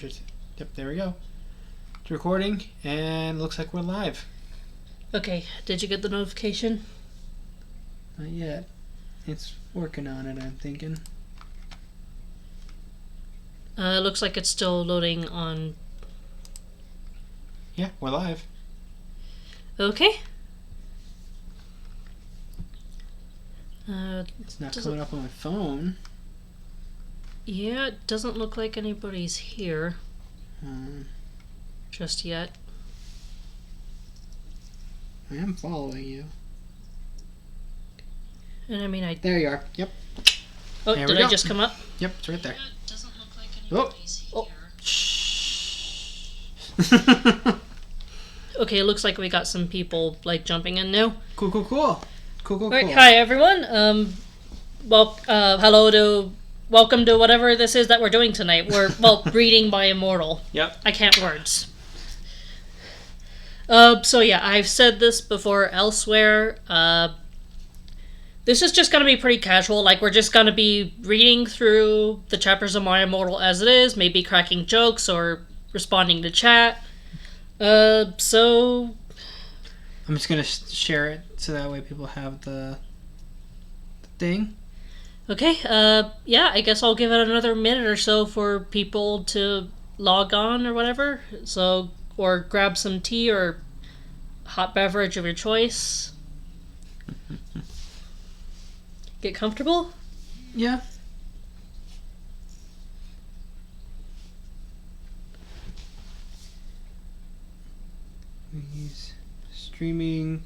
Yep, there we go. It's recording, and looks like we're live. Okay, did you get the notification? Not yet. It's working on it, I'm thinking. Looks like it's still loading on... Yeah, we're live. Okay. It's not coming up on my phone. Yeah, it doesn't look like anybody's here. Just yet. I am following you. And I mean, There you are. Yep. Oh, there did I just come up? Yep, it's right there. Yeah, it doesn't look like anybody's here. Shh. Okay, it looks like we got some people, like, jumping in now. Cool. Alright, hi everyone. Welcome to whatever this is that we're doing tonight. We're, reading My Immortal. Yep. I can't words. So yeah, I've said this before elsewhere. This is just gonna be pretty casual. Like, we're just gonna be reading through the chapters of My Immortal as it is, maybe cracking jokes or responding to chat. So... I'm just gonna share it so that way people have the thing. Okay, yeah, I guess I'll give it another minute or so for people to log on or whatever. So, or grab some tea or hot beverage of your choice. Get comfortable? Yeah. He's streaming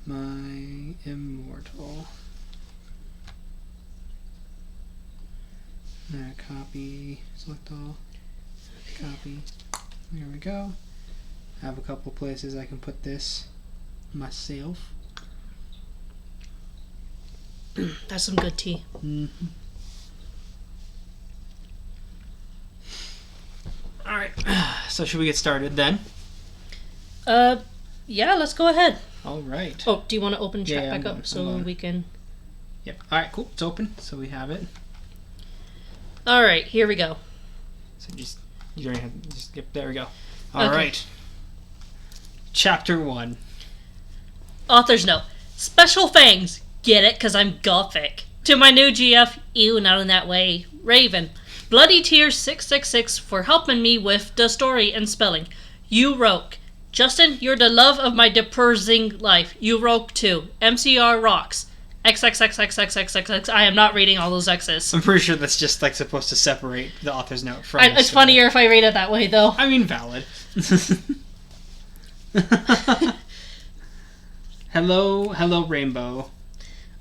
My Immortal. Copy, select all, copy. There we go. I have a couple places I can put this myself. That's some good tea. Mm-hmm. Alright, so should we get started then? Yeah, let's go ahead. Alright. Oh, do you want to open chat Yeah, back up so we can... Yep, alright, cool. It's open, so we have it. Alright, here we go. So you don't have, yep, there we go. Alright. Chapter 1. Author's note. Special thanks. Get it? Because I'm gothic. To my new GF, ew, not in that way, Raven. Bloody Tears 666 for helping me with the story and spelling. You roke. Justin, you're the love of my depressing life. You roke too. MCR rocks. XXXXXXXX. I am not reading all those X's. I'm pretty sure that's just like supposed to separate the author's note from It's funnier if I read it that way, though. I mean, valid. Hello, Rainbow.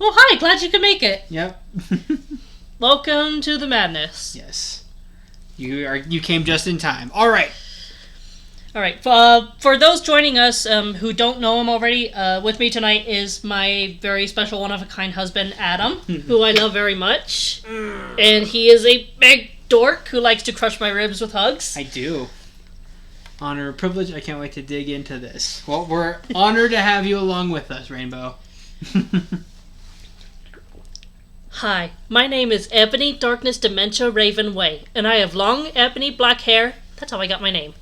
Oh, hi, glad you could make it. Yep. Welcome to the madness. Yes. You came just in time. Alright. Alright, for those joining us who don't know him already, with me tonight is my very special one-of-a-kind husband, Adam, who I love very much. And he is a big dork who likes to crush my ribs with hugs. I do. Honor and privilege. I can't wait to dig into this. Well, we're honored to have you along with us, Rainbow. Hi, my name is Ebony Darkness Dementia Raven Way, and I have long, ebony black hair, that's how I got my name,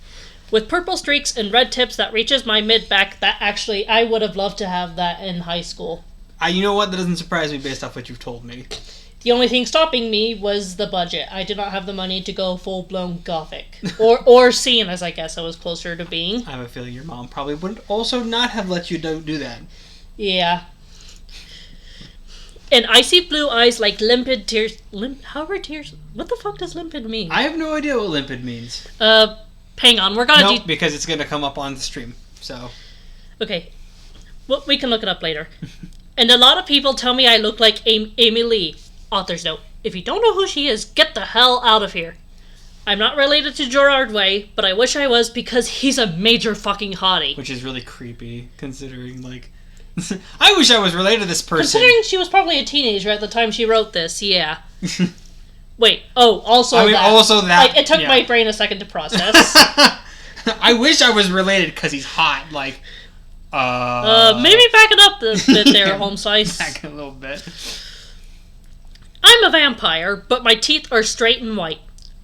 with purple streaks and red tips that reaches my mid-back. That actually, I would have loved to have that in high school. You know what? That doesn't surprise me based off what you've told me. The only thing stopping me was the budget. I did not have the money to go full-blown gothic. or scene, as I guess I was closer to being. I have a feeling your mom probably would also not have let you do that. Yeah. And icy blue eyes like limpid tears. How are tears? What the fuck does limpid mean? I have no idea what limpid means. Hang on, we're gonna Nope, because it's gonna come up on the stream, so... Okay. Well, we can look it up later. And a lot of people tell me I look like Amy Lee. Author's note. If you don't know who she is, get the hell out of here. I'm not related to Gerard Way, but I wish I was because he's a major fucking hottie. Which is really creepy, considering, like... I wish I was related to this person. Considering she was probably a teenager at the time she wrote this, yeah. Wait, also that. Like, it took my brain a second to process. I wish I was related because he's hot, like... Maybe back it up a bit there, Home Slice. Back a little bit. I'm a vampire, but my teeth are straight and white.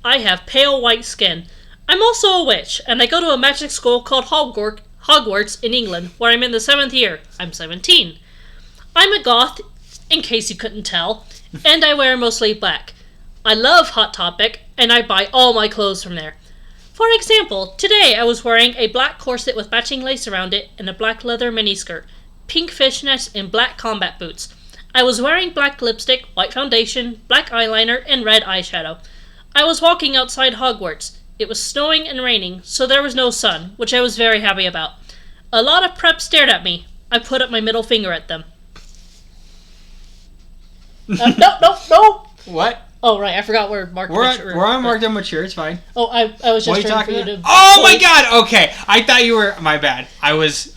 I have pale white skin. I'm also a witch, and I go to a magic school called Hogwarts in England, where I'm in the 7th year. I'm 17. I'm a goth, in case you couldn't tell, and I wear mostly black. I love Hot Topic, and I buy all my clothes from there. For example, today I was wearing a black corset with matching lace around it and a black leather miniskirt, pink fishnets, and black combat boots. I was wearing black lipstick, white foundation, black eyeliner, and red eyeshadow. I was walking outside Hogwarts. It was snowing and raining, so there was no sun, which I was very happy about. A lot of preps stared at me. I put up my middle finger at them. No! What? Oh, right, I forgot where Mark We're on marked on mature, it's fine. Oh, I was just what are you trying for talking you about? to... Oh my god, okay. I thought you were... My bad. I was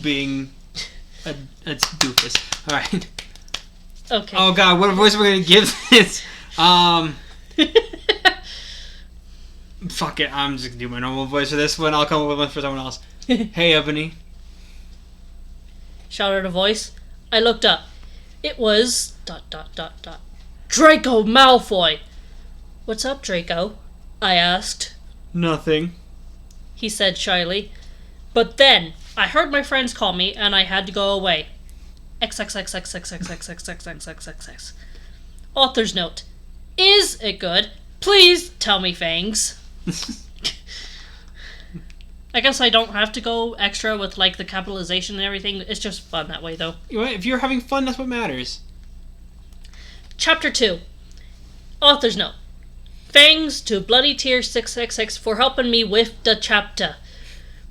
being a doofus. Alright. Okay. Oh god, what voice are we gonna give this? Fuck it, I'm just gonna do my normal voice for this one. I'll come up with one for someone else. Hey, Ebony. Shouted a voice. I looked up. It was... Draco Malfoy! What's up, Draco? I asked. Nothing. He said shyly. But then, I heard my friends call me, and I had to go away. XXXXXXXXXXXXX. Author's note. Is it good? Please tell me, Fangs. I guess I don't have to go extra with, like, the capitalization and everything. It's just fun that way, though. You know what? If you're having fun, that's what matters. Chapter 2. Author's note. Thanks to Bloody Tear 666 for helping me with the chapter.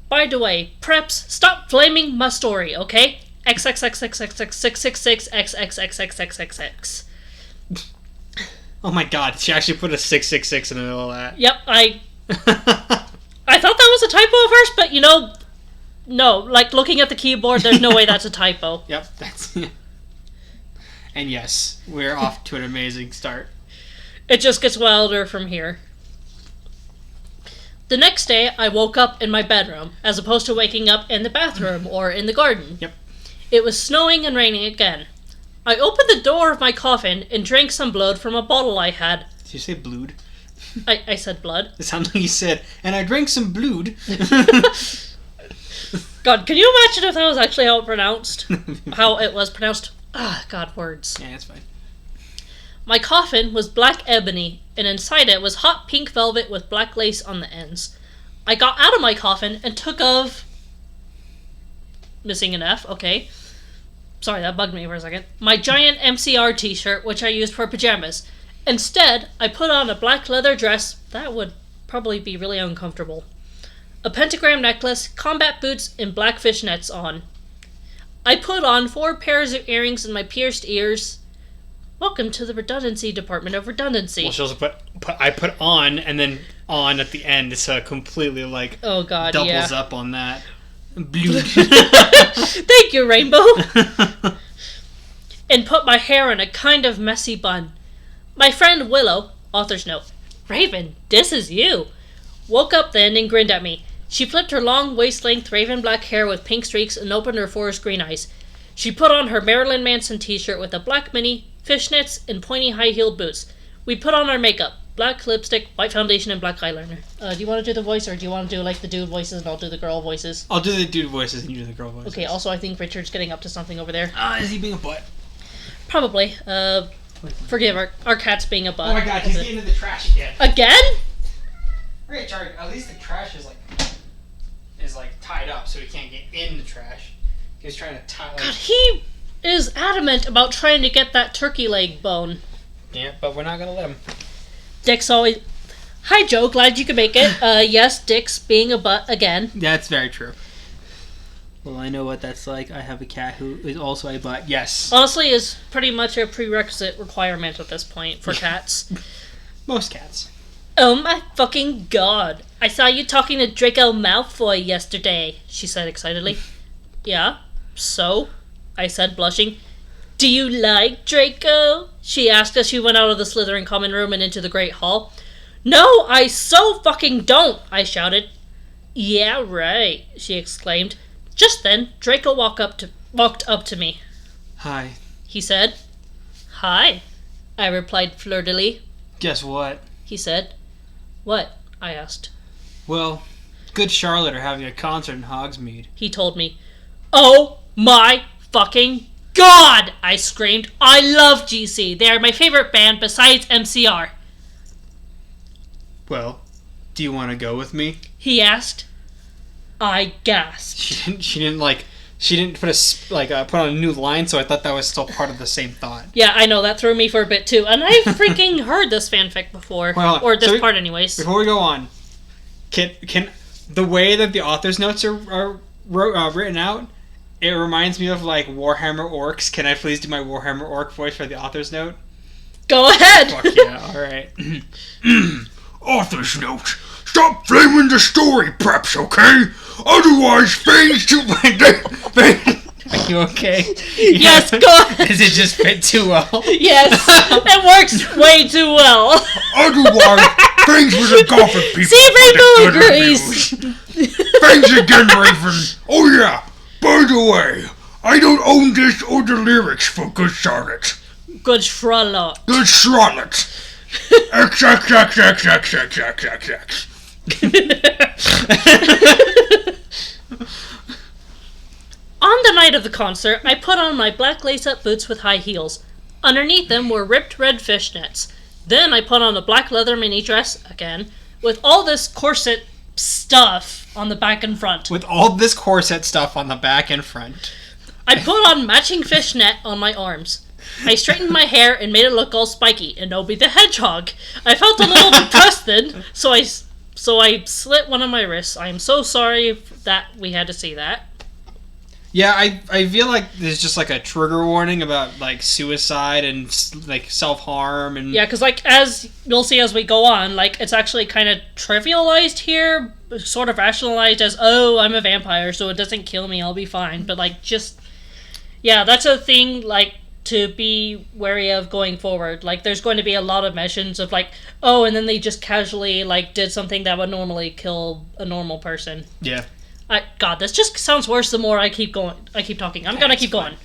By the way, preps, stop flaming my story, okay? XXXXXXXXXXXXXXX. Oh my god, she actually put a 666 in the middle of that. Yep, I thought that was a typo at first, but no, like looking at the keyboard, there's no way that's a typo. Yep, that's... And yes, we're off to an amazing start. It just gets wilder from here. The next day, I woke up in my bedroom, as opposed to waking up in the bathroom or in the garden. Yep. It was snowing and raining again. I opened the door of my coffin and drank some blood from a bottle I had. Did you say blood? I said blood. It sounded like you said, and I drank some blood. God, can you imagine if that was actually how it was pronounced? Ah, God, words. Yeah, that's fine. My coffin was black ebony, and inside it was hot pink velvet with black lace on the ends. I got out of my coffin and took off... Missing an F, okay. Sorry, that bugged me for a second. My giant MCR t-shirt, which I used for pajamas. Instead, I put on a black leather dress. That would probably be really uncomfortable. A pentagram necklace, combat boots, and black fishnets on. I put on 4 pairs of earrings in my pierced ears. Welcome to the redundancy department of redundancy. Well, she also I put on and then on at the end, so it completely oh god, doubles up on that. Blue. Thank you, Rainbow. And put my hair in a kind of messy bun. My friend Willow, author's note, Raven, this is you, woke up then and grinned at me. She flipped her long waist-length raven black hair with pink streaks and opened her forest green eyes. She put on her Marilyn Manson t-shirt with a black mini, fishnets, and pointy high-heeled boots. We put on our makeup, black lipstick, white foundation, and black eyeliner. Do you want to do the voice, or do you want to do like the dude voices and I'll do the girl voices? I'll do the dude voices and you do the girl voices. Okay, also I think Richard's getting up to something over there. Is he being a butt? Probably. Forgive our cat's being a butt. Oh my god, he's getting into the trash again. Again? Richard, at least the trash is tied up so he can't get in the trash. He's trying to tie. God, he is adamant about trying to get that turkey leg bone. Yeah, but we're not gonna let him. Dick's always... Hi, Joe. Glad you could make it. Yes, Dick's being a butt again. That's very true. Well, I know what that's like. I have a cat who is also a butt. Yes. Honestly, is pretty much a prerequisite requirement at this point for cats. Most cats. Oh my fucking god. I saw you talking to Draco Malfoy yesterday, she said excitedly. Yeah? So? I said, blushing. Do you like Draco? She asked as she went out of the Slytherin common room and into the Great Hall. No, I so fucking don't, I shouted. Yeah, right, she exclaimed. Just then, Draco walked up to me. Hi. He said. Hi, I replied flirtily. Guess what? He said. What? I asked. Well, Good Charlotte are having a concert in Hogsmeade. He told me. Oh my fucking god! I screamed. I love GC. They are my favorite band besides MCR. Well, do you want to go with me? He asked. I gasped. She didn't put on a new line, so I thought that was still part of the same thought. Yeah, I know, that threw me for a bit too. And I've freaking heard this fanfic before. Well, or this part anyways. Before we go on, can the way that the author's notes are written out, it reminds me of like Warhammer Orcs. Can I please do my Warhammer Orc voice for the author's note? Go ahead! Fuck yeah, alright. Author's note. Stop flaming the story preps, okay? Otherwise, things to... Are you okay? Yes, go ahead! Does it just fit too well? Yes, it works way too well. Otherwise, things with the Gothic people... See, Rainbow agrees! Thanks again, Raven. Oh yeah, by the way, I don't own this or the lyrics for Good Charlotte. Good Charlotte. Good Charlotte. XXXXXXXXX. On the night of the concert, I put on my black lace-up boots with high heels. Underneath them were ripped red fishnets. Then I put on a black leather mini dress, again, with all this corset stuff on the back and front. With all this corset stuff on the back and front. I put on matching fishnet on my arms. I straightened my hair and made it look all spiky, and Obi the Hedgehog. I felt a little depressed then, so I slit one of my wrists. I am so sorry that we had to see that. Yeah, I feel like there's just like a trigger warning about like suicide and like self-harm and... Yeah, because like as you'll see as we go on, like it's actually kind of trivialized here, sort of rationalized as, oh, I'm a vampire, so it doesn't kill me, I'll be fine. But like just... Yeah, that's a thing like to be wary of going forward. Like there's going to be a lot of mentions of like, oh, and then they just casually like did something that would normally kill a normal person. Yeah. God, this just sounds worse the more I keep talking. I'm gonna keep going.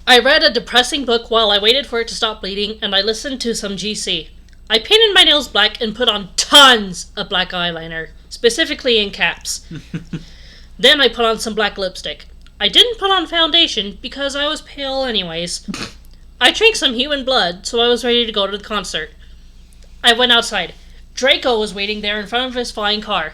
I read a depressing book while I waited for it to stop bleeding, and I listened to some GC. I painted my nails black and put on tons of black eyeliner, specifically in caps. Then I put on some black lipstick. I didn't put on foundation because I was pale anyways. I drank some human blood, so I was ready to go to the concert. I went outside. Draco was waiting there in front of his flying car.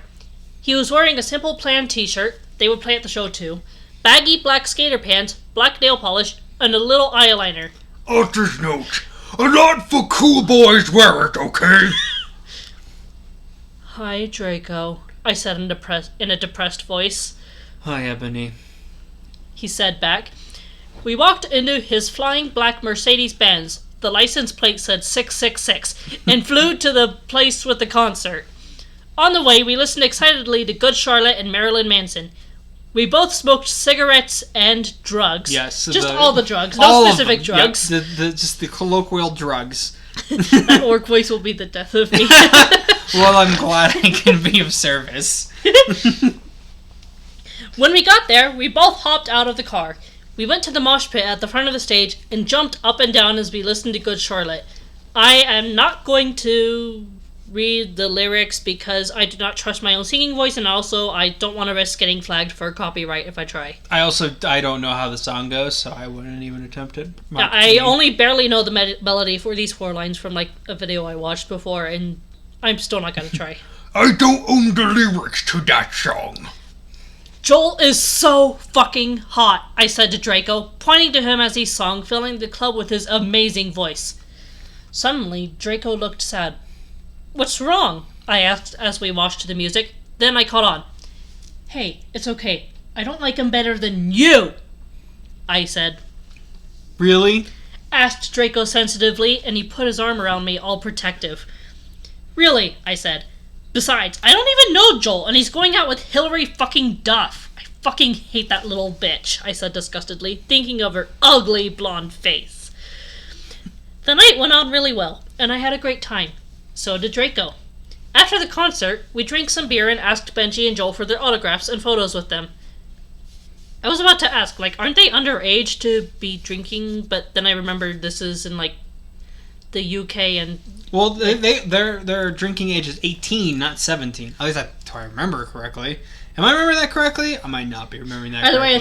He was wearing a Simple Plan t-shirt, they would play at the show too, baggy black skater pants, black nail polish, and a little eyeliner. Author's note. A lot for cool boys wear it, okay? Hi, Draco, I said in a depressed voice. Hi, Ebony. He said back. We walked into his flying black Mercedes-Benz. The license plate said 666, and flew to the place with the concert. On the way, we listened excitedly to Good Charlotte and Marilyn Manson. We both smoked cigarettes and drugs. Yes. Just all the drugs, no specific drugs. Yep, just the colloquial drugs. That orc voice will be the death of me. Well, I'm glad I can be of service. When we got there, we both hopped out of the car. We went to the mosh pit at the front of the stage and jumped up and down as we listened to Good Charlotte. I am not going to read the lyrics because I do not trust my own singing voice, and also I don't want to risk getting flagged for copyright if I try. I don't know how the song goes, so I wouldn't even attempt it. I only barely know the melody for these 4 lines from like a video I watched before, and I'm still not going to try. I don't own the lyrics to that song. Joel is so fucking hot, I said to Draco, pointing to him as he sung, filling the club with his amazing voice. Suddenly, Draco looked sad. What's wrong? I asked as we watched the music. Then I caught on. Hey, it's okay. I don't like him better than you, I said. Really? Asked Draco sensitively, and he put his arm around me, all protective. Really, I said. Besides, I don't even know Joel, and he's going out with Hillary fucking Duff. I fucking hate that little bitch, I said disgustedly, thinking of her ugly blonde face. The night went on really well, and I had a great time. So did Draco. After the concert, we drank some beer and asked Benji and Joel for their autographs and photos with them. I was about to ask, aren't they underage to be drinking? But then I remembered this the UK and... Well, their drinking age is 18, not 17. At least if I remember correctly. Am I remembering that correctly? I might not be remembering that correctly. By the way,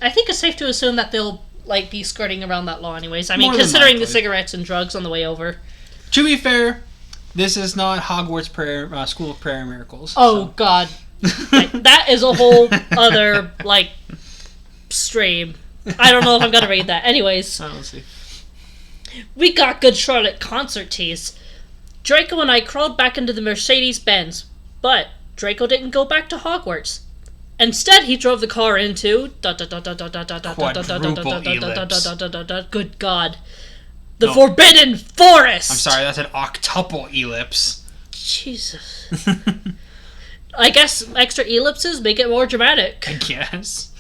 I think it's safe to assume that they'll like be skirting around that law anyways. I mean, More than considering likely. the cigarettes and drugs on the way over. To be fair, this is not Hogwarts School of Prayer and Miracles. Oh, God. Like, that is a whole other, like, stream. I don't know if I'm going to read that. Anyways. Oh, let's see. We got good Charlotte concert tees. Draco and I crawled back into the Mercedes-Benz, but Draco didn't go back to Hogwarts. Instead, he drove the car into... Good God. The Forbidden Forest! I'm sorry, that's an octuple ellipse. Jesus. I guess extra ellipses make it more dramatic. I guess.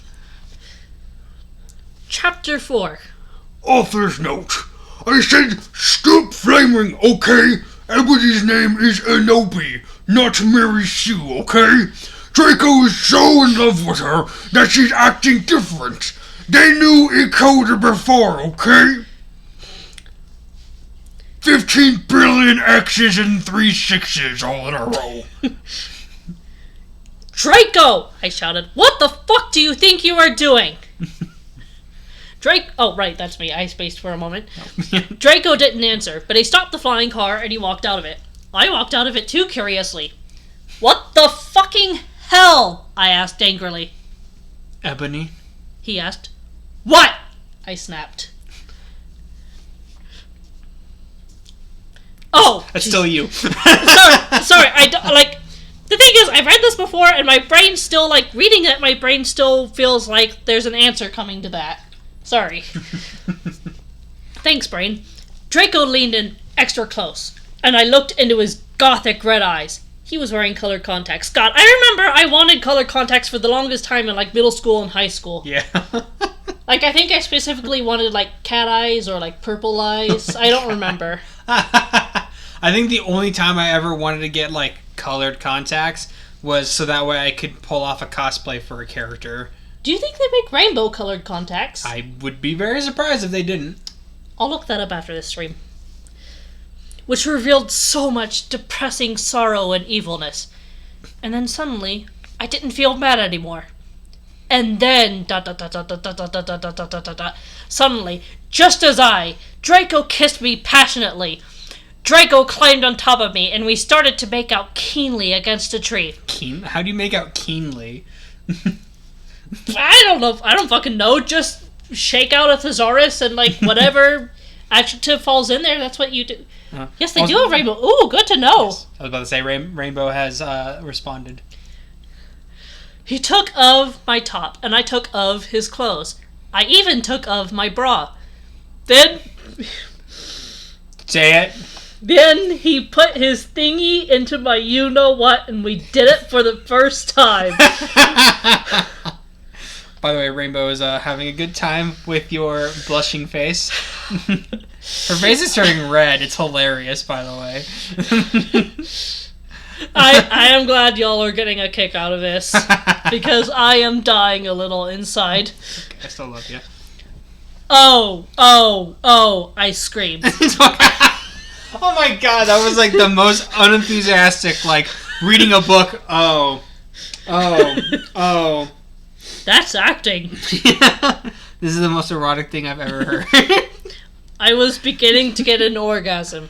Chapter 4. Author's note. I said stop flaming, okay? Everybody's name is Anobi, not Mary Sue, okay? Draco is so in love with her that she's acting different. They knew it coded before, okay? 15 billion X's and 3 6's all in a row. Draco! I shouted. What the fuck do you think you are doing? Oh, right, that's me. I spaced for a moment. Draco didn't answer, but he stopped the flying car and he walked out of it. I walked out of it too, curiously. What the fucking hell? I asked angrily. Ebony? He asked. What? I snapped. Oh! That's still you. sorry, I don't, like... The thing is, I've read this before, and my brain still, like, reading it, my brain still feels like there's an answer coming to that. Sorry. Thanks, brain. Draco leaned in extra close, and I looked into his gothic red eyes. He was wearing colored contacts. God, I remember I wanted colored contacts for the longest time in, like, middle school and high school. Yeah. Like, I think I specifically wanted, like, cat eyes or, like, purple eyes. I don't remember. I think the only time I ever wanted to get, like, colored contacts was so that way I could pull off a cosplay for a character. Do you think they make rainbow colored contacts? I would be very surprised if they didn't. I'll look that up after this stream. Which revealed so much depressing sorrow and evilness. And then suddenly, I didn't feel mad anymore. And then, suddenly, just as Draco kissed me passionately. Draco climbed on top of me, and we started to make out keenly against a tree. How do you make out keenly? I don't know. I don't fucking know. Just shake out a thesaurus and, like, whatever adjective falls in there, that's what you do. Yes, they do have rainbow. Ooh, good to know. Yes. I was about to say, Rainbow has responded. He took of my top, and I took of his clothes. I even took of my bra. Then... Say it. Then he put his thingy into my you-know-what, and we did it for the first time. By the way, Rainbow is having a good time with your blushing face. Her face is turning red. It's hilarious, by the way. I am glad y'all are getting a kick out of this, because I am dying a little inside. Okay, I still love you. Oh, I screamed. Oh my god, that was like the most unenthusiastic, like, reading a book. Oh. That's acting. This is the most erotic thing I've ever heard. I was beginning to get an orgasm.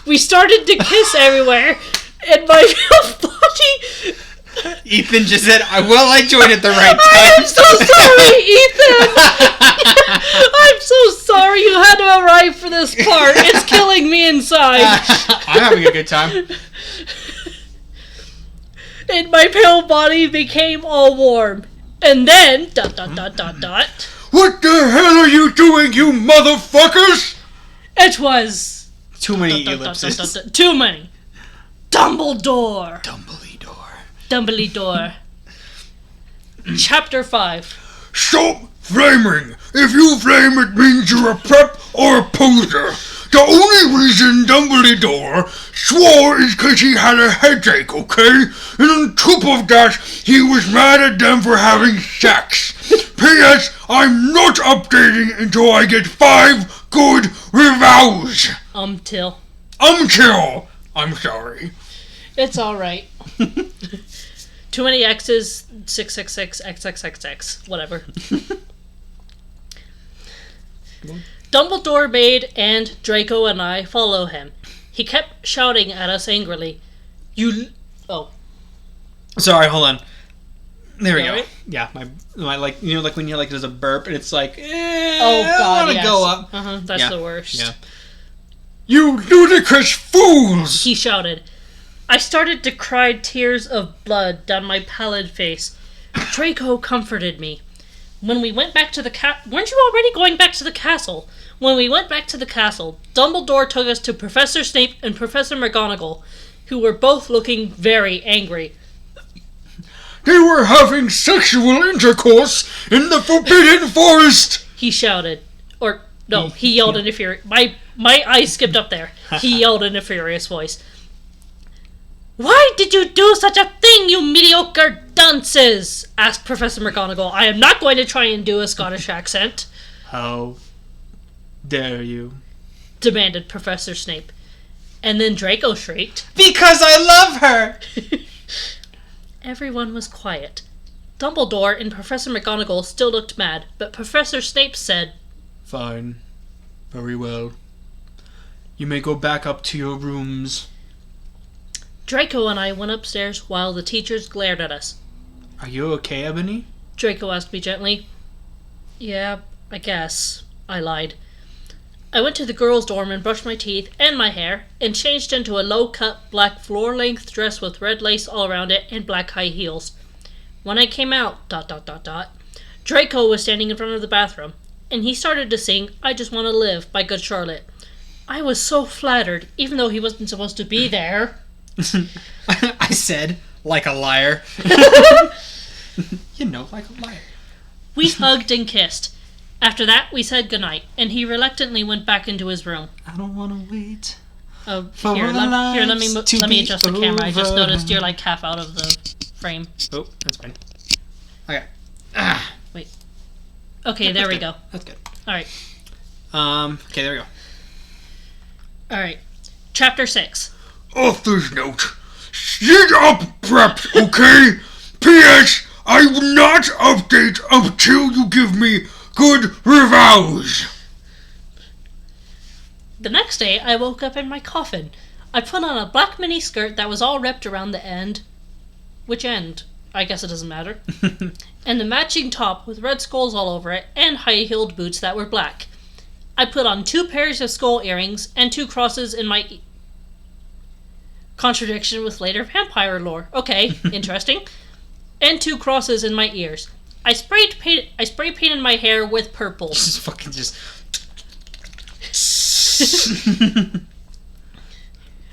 We started to kiss everywhere, and my body... Ethan just said, I joined at the right time. I'm so sorry, Ethan! I'm so sorry you had to arrive for this part. It's killing me inside. I'm having a good time. And my pale body became all warm. And then... What the hell are you doing, you motherfuckers? It was... Too many ellipses. Too many. Dumbledore. Chapter 5. Stop flaming! If you flame, it means you're a prep or a poser. The only reason Dumbledore swore is because he had a headache, okay? And on top of that, he was mad at them for having sex. P.S. I'm not updating until I get 5 good revenge. Till. Until. I'm sorry. It's alright. Too many X's, 666, XXXX, whatever. Dumbledore made and Draco and I follow him. He kept shouting at us angrily. Oh. Sorry, hold on. There we go. Right? Yeah, my like like when you're like there's a burp and it's like Oh God, I want to yes. go up. That's Yeah. the worst. Yeah. You ludicrous fools! He shouted. I started to cry tears of blood down my pallid face. Draco comforted me. When we went back to the weren't you already going back to the castle? When we went back to the castle, Dumbledore took us to Professor Snape and Professor McGonagall, who were both looking very angry. They were having sexual intercourse in the Forbidden Forest! He shouted. Or, no, he yelled in a furious... My eyes skipped up there. He yelled in a furious voice. Why did you do such a thing, you mediocre dunces? Asked Professor McGonagall. I am not going to try and do a Scottish accent. How dare you? Demanded Professor Snape. And then Draco shrieked. Because I love her! Everyone was quiet. Dumbledore and Professor McGonagall still looked mad, but Professor Snape said, Fine. Very well. You may go back up to your rooms. Draco and I went upstairs while the teachers glared at us. Are you okay, Ebony? Draco asked me gently. Yeah, I guess. I lied. I went to the girls' dorm and brushed my teeth and my hair and changed into a low-cut black floor-length dress with red lace all around it and black high heels. When I came out, Draco was standing in front of the bathroom, and he started to sing I Just Want to Live by Good Charlotte. I was so flattered, even though he wasn't supposed to be there. I said, like a liar. Like a liar. We hugged and kissed. After that, we said goodnight, and he reluctantly went back into his room. I don't want to wait. Oh, For here, our let lives to me be adjust the camera. I just over. noticed you're like half out of the frame. Oh, that's fine. Okay. Okay, there we go. That's good. All right. Okay, there we go. All right. Chapter 6. Author's note. Sit up, preps, okay? P.S. I will not update until you give me good reviews. The next day, I woke up in my coffin. I put on a black mini skirt that was all ripped around the end. Which end? I guess it doesn't matter. And the matching top with red skulls all over it and high-heeled boots that were black. I put on 2 pairs of skull earrings and 2 crosses in my... Contradiction with later vampire lore. Okay, interesting. And 2 crosses in my ears. I spray painted my hair with purple. Just fucking just...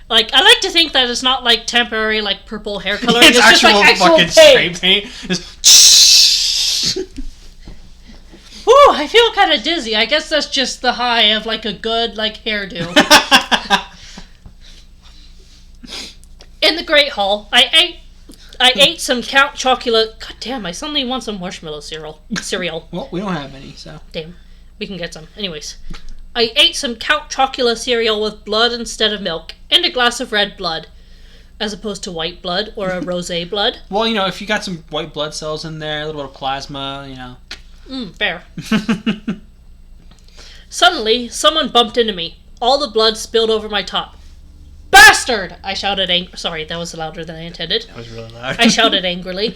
Like, I like to think that it's not like temporary, like purple hair coloring. it's just like actual fucking paint. spray paint. Just... Ooh, I feel kind of dizzy. I guess that's just the high of like a good like hairdo. In the Great Hall, I ate some Count Chocula. God damn! I suddenly want some marshmallow cereal. Well, we don't have any, so... Damn, we can get some. Anyways, I ate some Count Chocula cereal with blood instead of milk, and a glass of red blood, as opposed to white blood or a rosé blood. Well, if you got some white blood cells in there, a little bit of plasma, Fair. Suddenly, someone bumped into me. All the blood spilled over my top. Bastard! I shouted sorry, that was louder than I intended. That was really loud. I shouted angrily.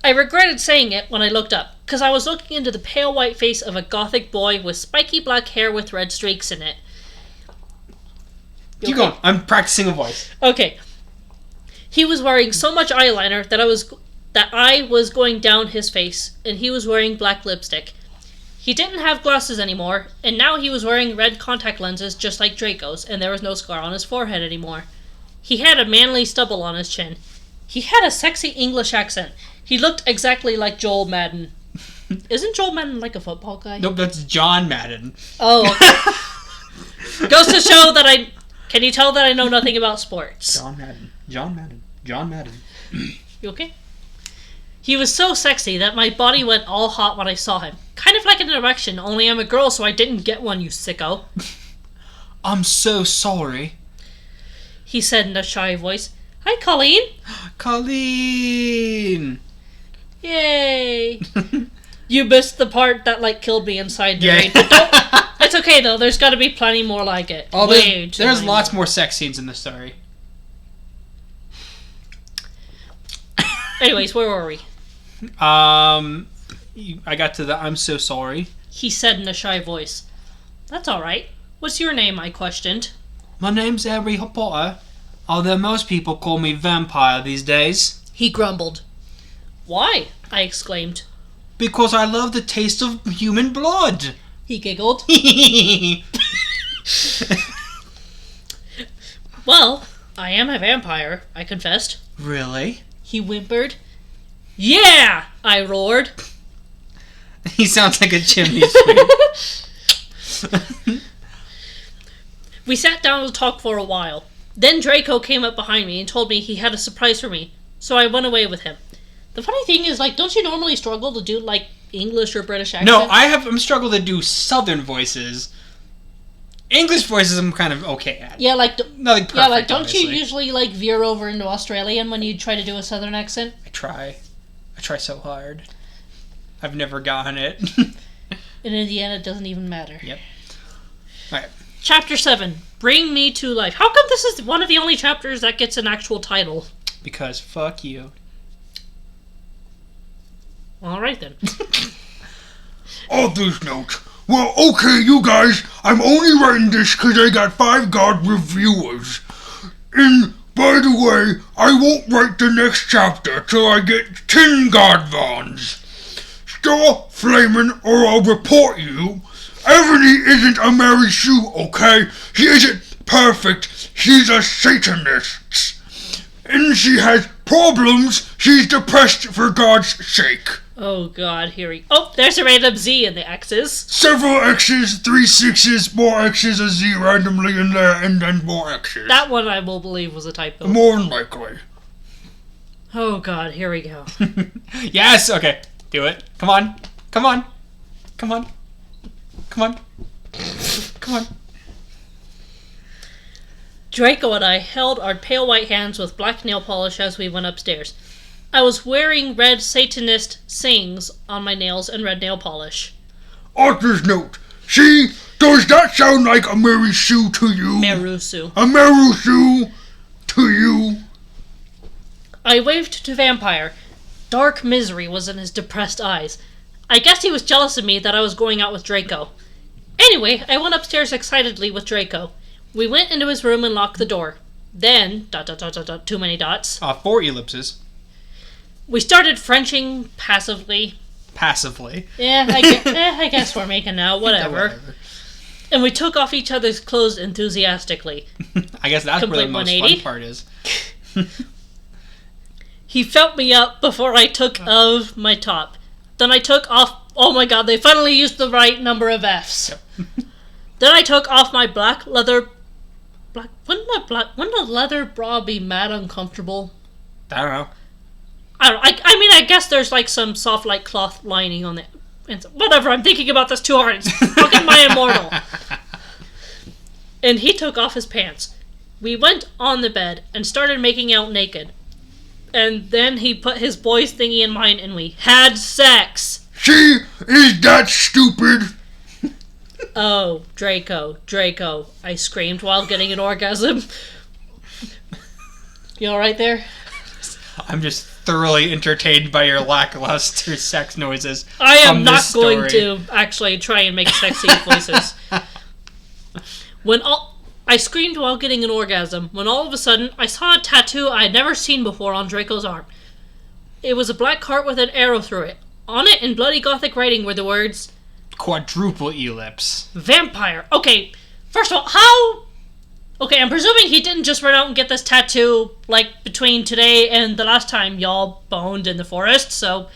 I regretted saying it when I looked up, because I was looking into the pale white face of a gothic boy with spiky black hair with red streaks in it. Keep going. I'm practicing a voice. Okay. He was wearing so much eyeliner that I was going down his face, and he was wearing black lipstick. He didn't have glasses anymore, and now he was wearing red contact lenses just like Draco's, and there was no scar on his forehead anymore. He had a manly stubble on his chin. He had a sexy English accent. He looked exactly like Joel Madden. Isn't Joel Madden like a football guy? Nope, that's John Madden. Oh, okay. Goes to show that Can you tell that I know nothing about sports? John Madden. You okay? He was so sexy that my body went all hot when I saw him. Kind of like an erection, only I'm a girl, so I didn't get one, you sicko. I'm so sorry. He said in a shy voice. Hi, Colleen. Colleen! Yay. You missed the part that, like, killed me inside the Yeah. raid. But don't, it's okay, though. There's got to be plenty more like it. Oh, Way too there's many lots more sex scenes in the story. Anyways, where were we? I got to the I'm so sorry. He said in a shy voice. That's alright. What's your name? I questioned. My name's Harry Potter, although most people call me Vampire these days. He grumbled. Why? I exclaimed. Because I love the taste of human blood. He giggled. Well, I am a vampire, I confessed. Really? He whimpered. Yeah! I roared. He sounds like a chimney sweep. We sat down to talk for a while. Then Draco came up behind me and told me he had a surprise for me, so I went away with him. The funny thing is, like, don't you normally struggle to do, like, English or British accent? No, I'm struggling to do southern voices. English voices I'm kind of okay at. Yeah, like, Nothing perfect, yeah, like, don't obviously. you usually, like, veer over into Australian when you try to do a southern accent? I try so hard. I've never gotten it. And in the end, it doesn't even matter. Yep. Alright. Chapter 7. Bring Me to Life. How come this is one of the only chapters that gets an actual title? Because fuck you. Alright then. Author's note. Well, okay, you guys, I'm only writing this because I got 5 God reviewers. And, by the way, I won't write the next chapter till I get 10 God Vons. Stop flaming or I'll report you. Ebony isn't a Mary Sue, okay? She isn't perfect. She's a Satanist. And she has problems. She's depressed for God's sake. Oh god, here we... Oh, there's a random Z in the X's. Several X's, 3 6's, more X's, a Z randomly in there, and then more X's. That one I will believe was a typo. More than likely. Oh god, here we go. Yes, okay. Do it. Come on. Come on. Come on. Come on. Come on. Draco and I held our pale white hands with black nail polish as we went upstairs. I was wearing red Satanist sings on my nails and red nail polish. Author's note. See, does that sound like a Mary Sue to you? Marusu. A Mary Sue to you? I waved to Vampire. Dark misery was in his depressed eyes. I guess he was jealous of me that I was going out with Draco. Anyway, I went upstairs excitedly with Draco. We went into his room and locked the door. Then, ... too many dots. 4 ellipses. We started Frenching passively. Passively. Yeah, I guess we're making out, whatever. And we took off each other's clothes enthusiastically. I guess that's where the Complete most 180. fun part is. He felt me up before I took off my top. Then I took off... Oh my god, they finally used the right number of F's. Yep. Then I took off my black leather... Wouldn't a leather bra be mad uncomfortable? I don't know. I mean, I guess there's like some soft, like, cloth lining on it. Whatever, I'm thinking about this too hard. It's fucking My Immortal. And he took off his pants. We went on the bed and started making out naked. And then he put his boy's thingy in mine and we had sex. See, is that stupid? Oh, Draco, I screamed while getting an orgasm. You alright there? I'm just thoroughly entertained by your lackluster sex noises. I am from not this going story. to actually try and make sexy voices. I screamed while getting an orgasm, when all of a sudden I saw a tattoo I had never seen before on Draco's arm. It was a black heart with an arrow through it. On it, in bloody gothic writing, were the words... Quadruple ellipse. Vampire. Okay, first of all, how... Okay, I'm presuming he didn't just run out and get this tattoo, like, between today and the last time y'all boned in the forest, so...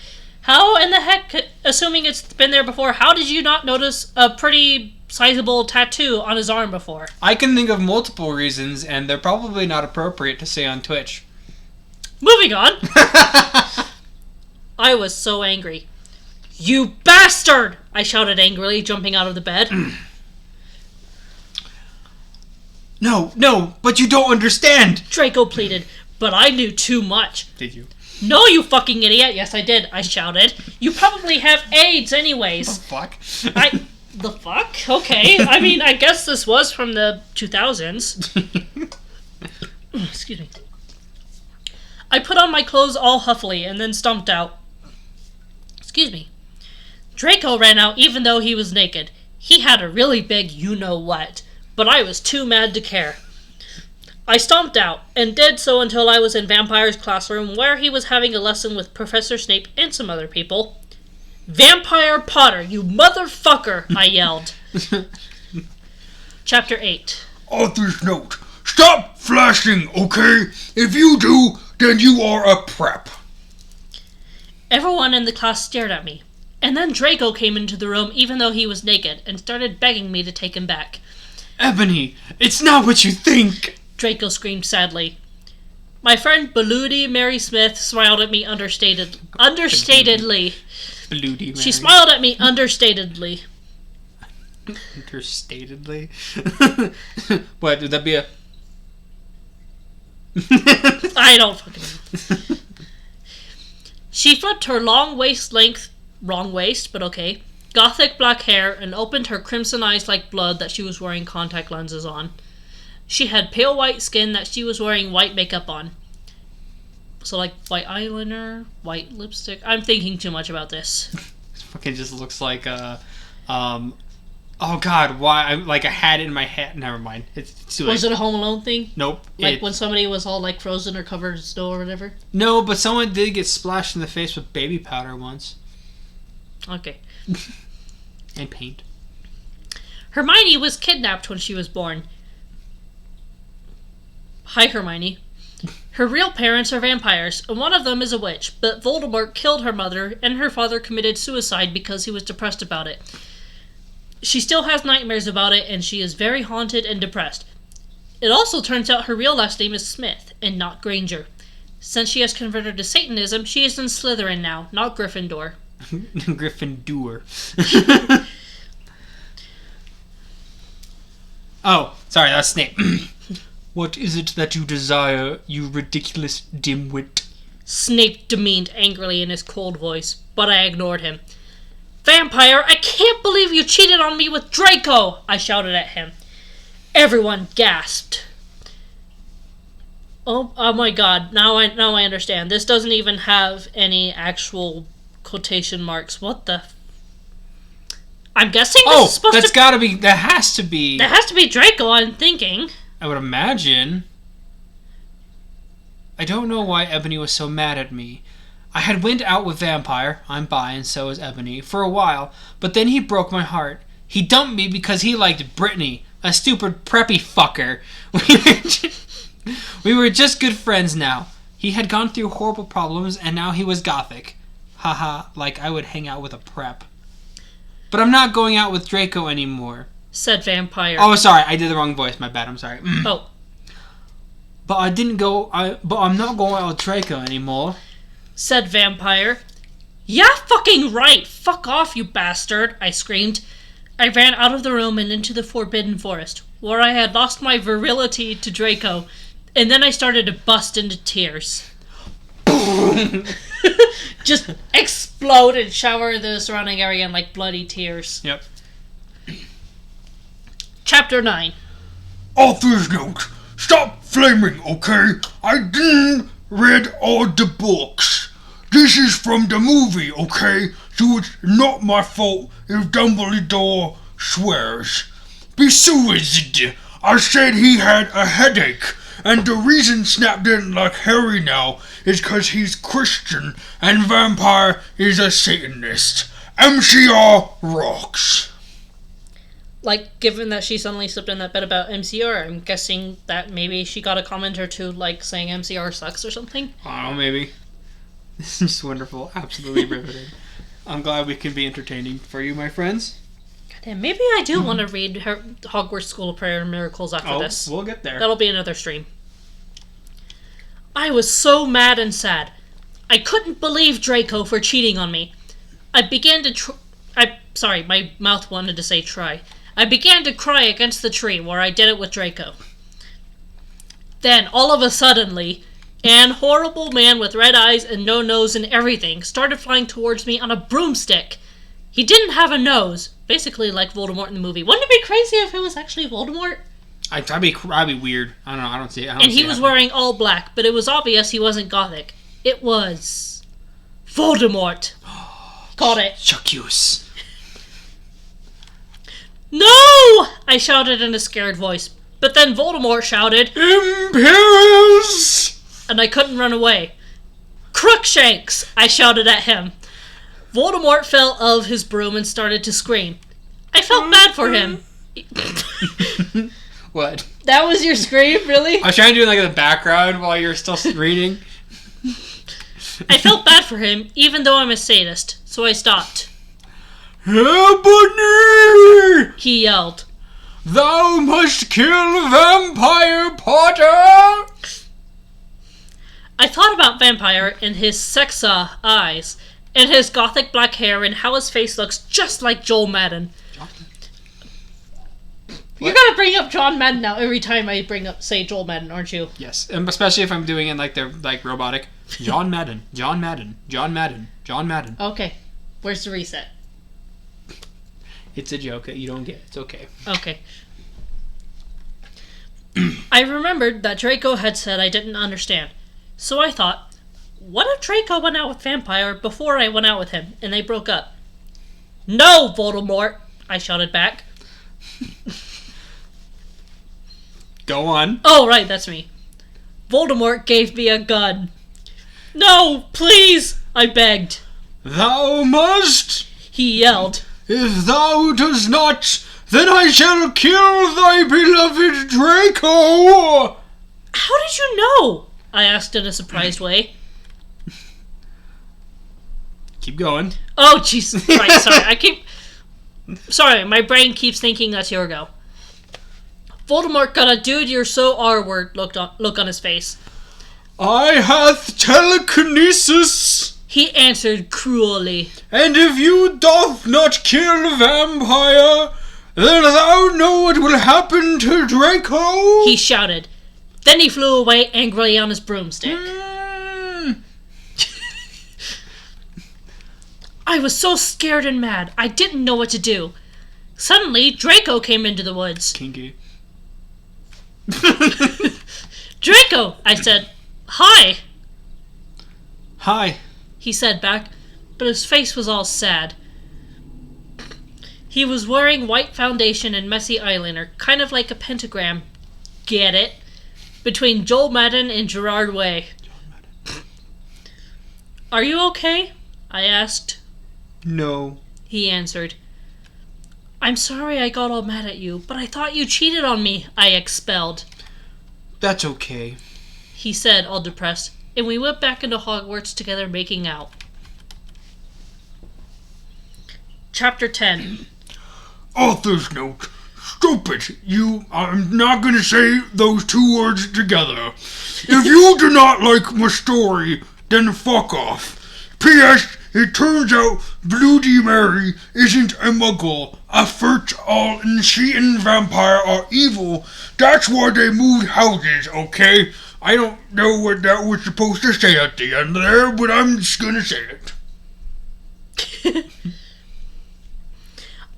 How in the heck, assuming it's been there before, how did you not notice a pretty sizable tattoo on his arm before? I can think of multiple reasons, and they're probably not appropriate to say on Twitch. Moving on. I was so angry. You bastard! I shouted angrily, jumping out of the bed. No, but you don't understand! Draco pleaded, but I knew too much. Did you? No, you fucking idiot! Yes, I did, I shouted. You probably have AIDS anyways. Fuck. The fuck? Okay. I mean, I guess this was from the 2000s. Excuse me. I put on my clothes all huffily and then stomped out. Excuse me. Draco ran out even though he was naked. He had a really big you-know-what, but I was too mad to care. I stomped out, and did so until I was in Vampire's classroom where he was having a lesson with Professor Snape and some other people. Vampire Potter, you motherfucker! I yelled. Chapter 8. Author's note. Stop flashing, okay? If you do, then you are a prep. Everyone in the class stared at me. And then Draco came into the room even though he was naked and started begging me to take him back. Ebony, it's not what you think! Draco screamed sadly. My friend Baludi Mary Smith smiled at me understatedly. Bloody Mary. She smiled at me understatedly. Understatedly? What, would that be a... I don't fucking know. She flipped her long waist length, wrong waist, but okay, gothic black hair and opened her crimson eyes like blood that she was wearing contact lenses on. She had pale white skin that she was wearing white makeup on. So like white eyeliner, white lipstick. I'm thinking too much about this. It fucking just looks like oh god, why? Like I had it in my head. Never mind. It's too late. Was it a Home Alone thing? Nope. Like when somebody was all like frozen or covered in snow or whatever? No, but someone did get splashed in the face with baby powder once. Okay. And paint. Hermione was kidnapped when she was born. Hi, Hermione. Her real parents are vampires, and one of them is a witch, but Voldemort killed her mother, and her father committed suicide because he was depressed about it. She still has nightmares about it, and she is very haunted and depressed. It also turns out her real last name is Smith, and not Granger. Since she has converted to Satanism, she is in Slytherin now, not Gryffindor. Gryffindor. Oh, sorry, that's Snape. What is it that you desire, you ridiculous dimwit? Snape demeaned angrily in his cold voice, but I ignored him. Vampire, I can't believe you cheated on me with Draco! I shouted at him. Everyone gasped. Oh my god, now I understand. This doesn't even have any actual quotation marks. What the... I'm guessing this is supposed that's to... gotta be... That has to be... That has to be Draco, I'm thinking. I would imagine. I don't know why Ebony was so mad at me. I had went out with Vampire, I'm bi and so is Ebony, for a while, but then he broke my heart. He dumped me because he liked Brittany, a stupid preppy fucker. We were just good friends now. He had gone through horrible problems and now he was gothic. Haha, like I would hang out with a prep. But I'm not going out with Draco anymore, said Vampire. Oh, sorry, I did the wrong voice. My bad. I'm sorry. Oh. But I'm not going out with Draco anymore, said Vampire. Yeah, fucking right. Fuck off, you bastard, I screamed. I ran out of the room and into the Forbidden Forest, where I had lost my virility to Draco, and then I started to bust into tears. Just explode and shower the surrounding area in like bloody tears. Yep. Chapter 9. Author's note. Stop flaming, okay? I didn't read all the books. This is from the movie, okay? So it's not my fault if Dumbledore swears. Besides, I said he had a headache. And the reason Snap didn't like Harry now is because he's Christian and Vampire is a Satanist. MCR rocks. Like, given that she suddenly slipped in that bit about MCR, I'm guessing that maybe she got a comment or two, like, saying MCR sucks or something? I don't know, maybe. This is wonderful. Absolutely riveting. I'm glad we can be entertaining for you, my friends. Goddamn, maybe I do want to read her Hogwarts School of Prayer and Miracles after this. We'll get there. That'll be another stream. I was so mad and sad. I couldn't believe Draco for cheating on me. I began to sorry, my mouth wanted to say try. I began to cry against the tree where I did it with Draco. Then, all of a suddenly, an horrible man with red eyes and no nose and everything started flying towards me on a broomstick. He didn't have a nose, basically like Voldemort in the movie. Wouldn't it be crazy if it was actually Voldemort? I'd be weird. I don't know. I don't see it. And he was wearing all black, but it was obvious he wasn't Gothic. It was Voldemort. Caught it. Chuckus. No! I shouted in a scared voice. But then Voldemort shouted, Imperials! And I couldn't run away. Crookshanks! I shouted at him. Voldemort fell of his broom and started to scream. I felt bad for him. What? That was your scream, really? I was trying to do like the background while you're still reading. I felt bad for him, even though I'm a sadist, so I stopped. Ebony! He yelled. Thou must kill Vampire Potter! I thought about Vampire and his sexa eyes, and his gothic black hair, and how his face looks just like Joel Madden. You're gonna bring up John Madden now every time I say Joel Madden, aren't you? Yes, and especially if I'm doing it like they're like robotic. John Madden, John Madden, John Madden, John Madden. Okay, where's the reset? It's a joke that you don't get. It's okay. Okay. I remembered that Draco had said I didn't understand, so I thought, what if Draco went out with Vampire before I went out with him, and they broke up? No, Voldemort! I shouted back. Go on. Oh, right, that's me. Voldemort gave me a gun. No, please, I begged. Thou must! He yelled. If thou does not, then I shall kill thy beloved Draco! How did you know? I asked in a surprised way. Keep going. Oh, jeez. Right, sorry. Sorry, my brain keeps thinking that's your go. Voldemort got a dude you're so R-word look on his face. I hath telekinesis, He answered cruelly. and if you doth not kill Vampire, then thou know what will happen to Draco. He shouted. Then he flew away angrily on his broomstick. I was so scared and mad, I didn't know what to do. Suddenly, Draco came into the woods. Kinky. Draco, I said. Hi, Hi. he said back, but his face was all sad. He was wearing white foundation and messy eyeliner, kind of like a pentagram. Get it? Between Joel Madden and Gerard Way. Are you okay? I asked. No. He answered. I'm sorry I got all mad at you, but I thought you cheated on me, I expelled. That's okay. He said, all depressed, and we went back into Hogwarts together making out. Chapter 10. Author's note. Stupid. I'm not gonna say those two words together. If you do not like my story, then fuck off. P.S. It turns out Bloody Mary isn't a muggle. A Furt-all and she and Vampire are evil. That's why they moved houses, okay? I don't know what that was supposed to say at the end there, but I'm just gonna say it.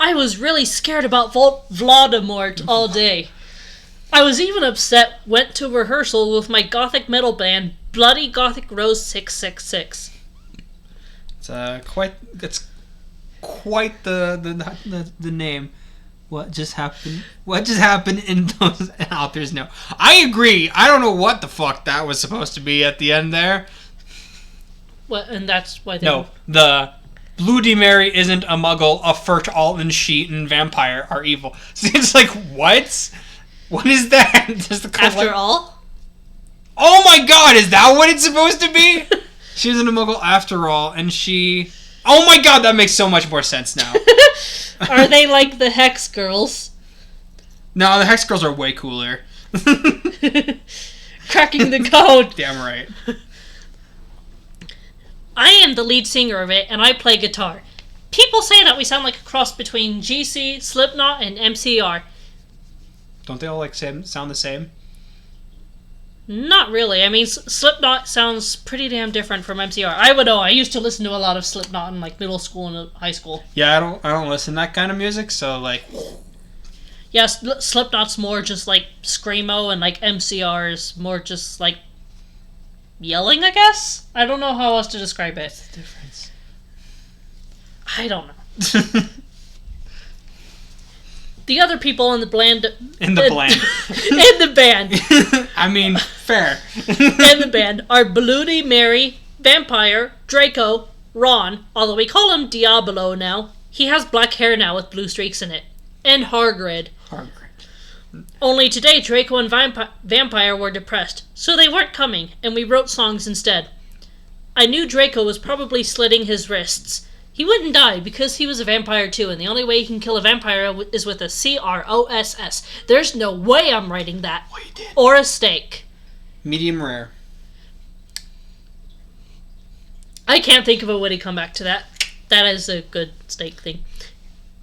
I was really scared about Voldemort all day. I was even upset, went to rehearsal with my gothic metal band, Bloody Gothic Rose 666. That's quite the name. What just happened? What just happened in those authors' note? I agree. I don't know what the fuck that was supposed to be at the end there. What? And that's why they... No, the Bloody Mary isn't a muggle. A Furt, Alton, Sheet, and Vampire are evil. So it's like, what? What is that? Just the After all? Oh my god, is that what it's supposed to be? She isn't a muggle after all, and she... Oh my god, that makes so much more sense now. Are they like the Hex Girls? No, the Hex Girls are way cooler. Cracking the code. Damn right. I am the lead singer of it, and I play guitar. People say that we sound like a cross between GC, Slipknot, and MCR. Don't they all sound the same? Not really. I mean, Slipknot sounds pretty damn different from MCR. I would know. I used to listen to a lot of Slipknot in like middle school and high school. Yeah, I don't listen to that kind of music, so like. Yeah, Slipknot's more just like screamo, and like MCR is more just like yelling, I guess? I don't know how else to describe it. What's the difference? I don't know. The other people in the band... In the band. I mean, fair. In the band are Bloody Mary, Vampire, Draco, Ron, although we call him Diablo now. He has black hair now with blue streaks in it. And Hargrid. Only today, Draco and Vampire were depressed, so they weren't coming, and we wrote songs instead. I knew Draco was probably slitting his wrists. He wouldn't die because he was a vampire too, and the only way you can kill a vampire is with a CROSS. There's no way I'm writing that. Well, you did. Or a steak. Medium rare. I can't think of a way to come back to that. That is a good steak thing.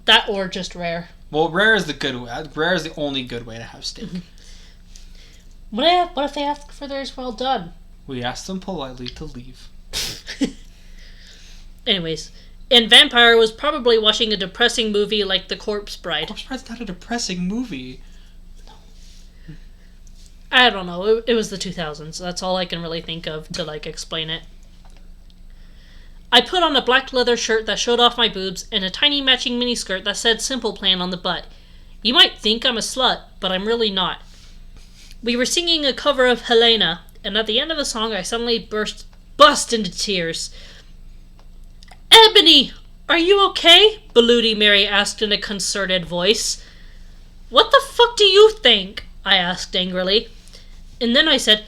That or just rare. Well, rare is the good way. Rare is the only good way to have steak. What if they ask for theirs well done? We asked them politely to leave. Anyways, and Vampire was probably watching a depressing movie like The Corpse Bride. Corpse Bride's not a depressing movie. I don't know. It was the 2000s. That's all I can really think of to like explain it. I put on a black leather shirt that showed off my boobs and a tiny matching miniskirt that said Simple Plan on the butt. You might think I'm a slut, but I'm really not. We were singing a cover of Helena, and at the end of the song I suddenly bust into tears. Ebony, are you okay? Bloody Mary asked in a concerted voice. What the fuck do you think? I asked angrily. And then I said,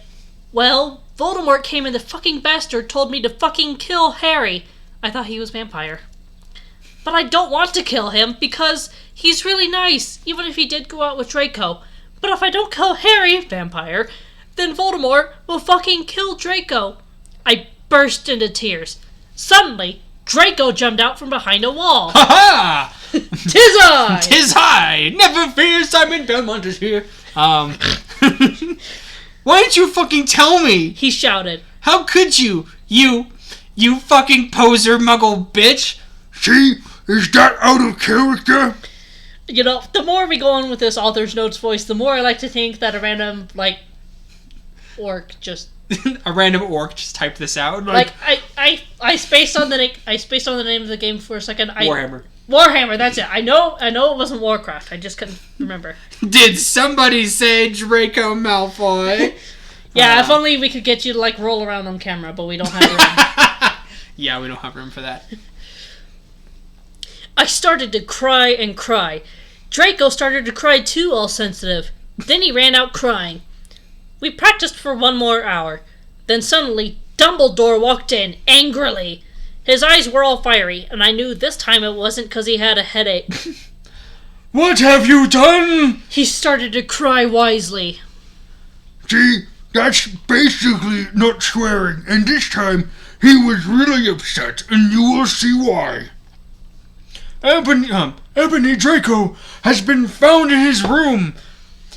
well, Voldemort came and the fucking bastard told me to fucking kill Harry. I thought he was vampire. But I don't want to kill him because he's really nice, even if he did go out with Draco. But if I don't kill Harry, vampire, then Voldemort will fucking kill Draco. I burst into tears. Suddenly, Draco jumped out from behind a wall. Ha ha! 'Tis I! 'Tis I! Never fear, Simon Belmont is here. Why didn't you fucking tell me? He shouted. How could you? You fucking poser muggle bitch. See? Is that out of character? You know, the more we go on with this author's notes voice, the more I like to think that a random, like, orc just... A random orc just typed this out. Like, I spaced on the name of the game for a second. Warhammer, that's it. I know it wasn't Warcraft. I just couldn't remember. Did somebody say Draco Malfoy? Yeah, if only we could get you to, like, roll around on camera, but we don't have room. Yeah, we don't have room for that. I started to cry and cry. Draco started to cry too, all sensitive. Then he ran out crying. We practiced for 1 more hour. Then suddenly, Dumbledore walked in, angrily. His eyes were all fiery, and I knew this time it wasn't because he had a headache. What have you done? He started to cry wisely. See, that's basically not swearing, and this time he was really upset, and you will see why. Ebony Draco has been found in his room.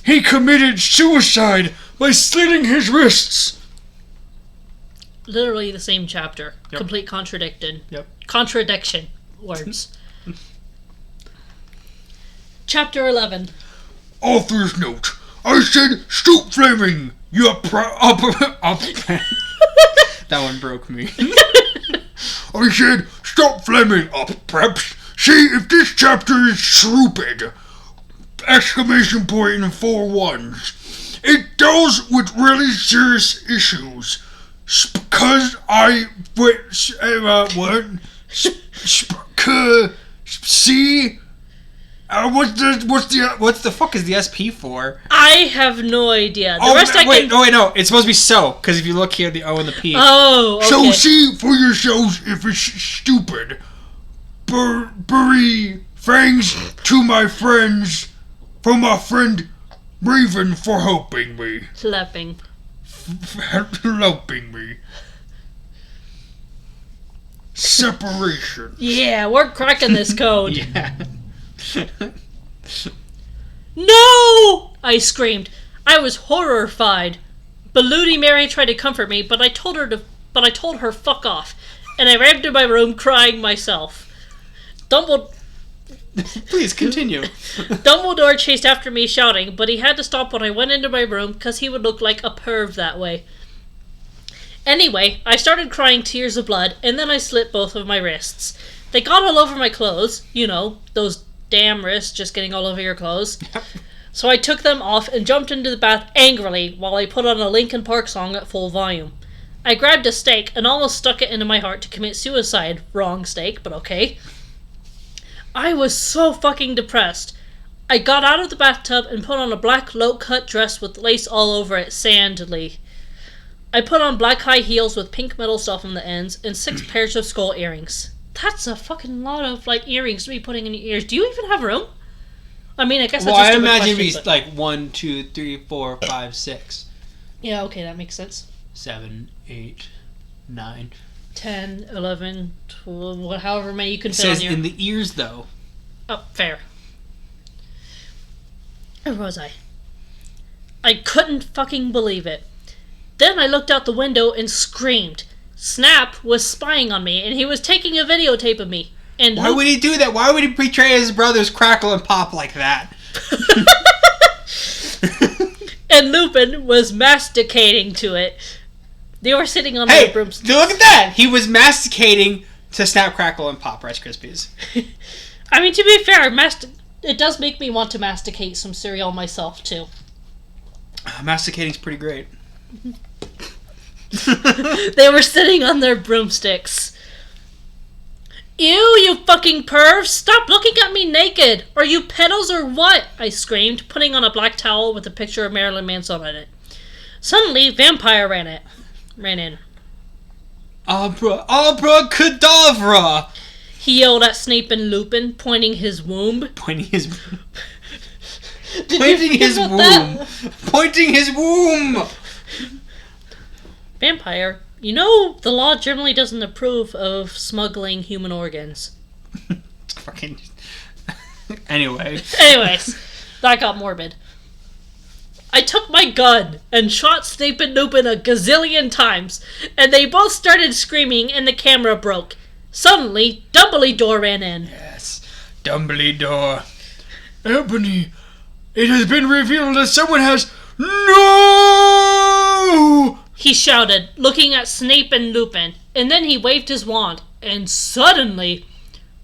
He committed suicide by slitting his wrists. Literally the same chapter. Yep. Complete contradiction. Yep. Contradiction. Words. Chapter 11. Author's note. I said stoop flaming. That one broke me. I said stop flaming up, preps. See if this chapter is stupid. Exclamation point and 4 ones. It deals with really serious issues. Because I see. What's the fuck is the SP for? I have no idea. No, it's supposed to be so, because if you look here, the O and the P. Oh, okay. So see for yourselves if it's stupid. Bury thanks to my friends, for my friend Raven for helping me. Helping Helping me. separation. Yeah, we're cracking this code. Yeah. No! I screamed. I was horrified. Bloody Mary tried to comfort me, but I told her fuck off, and I ran to my room crying myself. Please continue. Dumbledore chased after me shouting, but he had to stop when I went into my room because he would look like a perv that way. Anyway, I started crying tears of blood, and then I slit both of my wrists. They got all over my clothes, you know, those damn wrists just getting all over your clothes. So I took them off and jumped into the bath angrily while I put on a Linkin Park song at full volume. I grabbed a stake and almost stuck it into my heart to commit suicide. Wrong stake, but okay. I was so fucking depressed. I got out of the bathtub and put on a black low-cut dress with lace all over it, sandily. I put on black high heels with pink metal stuff on the ends and 6 pairs of skull earrings. That's a fucking lot of, earrings to be putting in your ears. Do you even have room? I mean, I guess that's I a imagine question, it'd be 1, 2, 3, 4, 5, 6. Yeah, okay, that makes sense. 7, 8, 9. 10, 11, 12, however many you can It fit on says your... in the ears, though. Oh, fair. Where was I? I couldn't fucking believe it. Then I looked out the window and screamed. Snap was spying on me, and he was taking a videotape of me. And Why would he do that? Why would he betray his brother's Crackle and Pop like that? And Lupin was masticating to it. They were sitting on their brooms. Look at that! He was masticating to Snap, Crackle, and Pop Rice Krispies. I mean, to be fair, it does make me want to masticate some cereal myself, too. Masticating's pretty great. They were sitting on their broomsticks. Ew, you fucking pervs! Stop looking at me naked! Are you pedos or what? I screamed, putting on a black towel with a picture of Marilyn Manson on it. Suddenly, Vampire ran in. Abracadabra! He yelled at Snape and Lupin, pointing his womb. Pointing his womb! Vampire, you know the law generally doesn't approve of smuggling human organs. Fucking... Anyways, that got morbid. I took my gun and shot Snape and Lupin a gazillion times, and they both started screaming and the camera broke. Suddenly, Dumbledore ran in. yes. Dumbledore. Ebony, it has been revealed that someone has... No! He shouted, looking at Snape and Lupin, and then he waved his wand, and suddenly,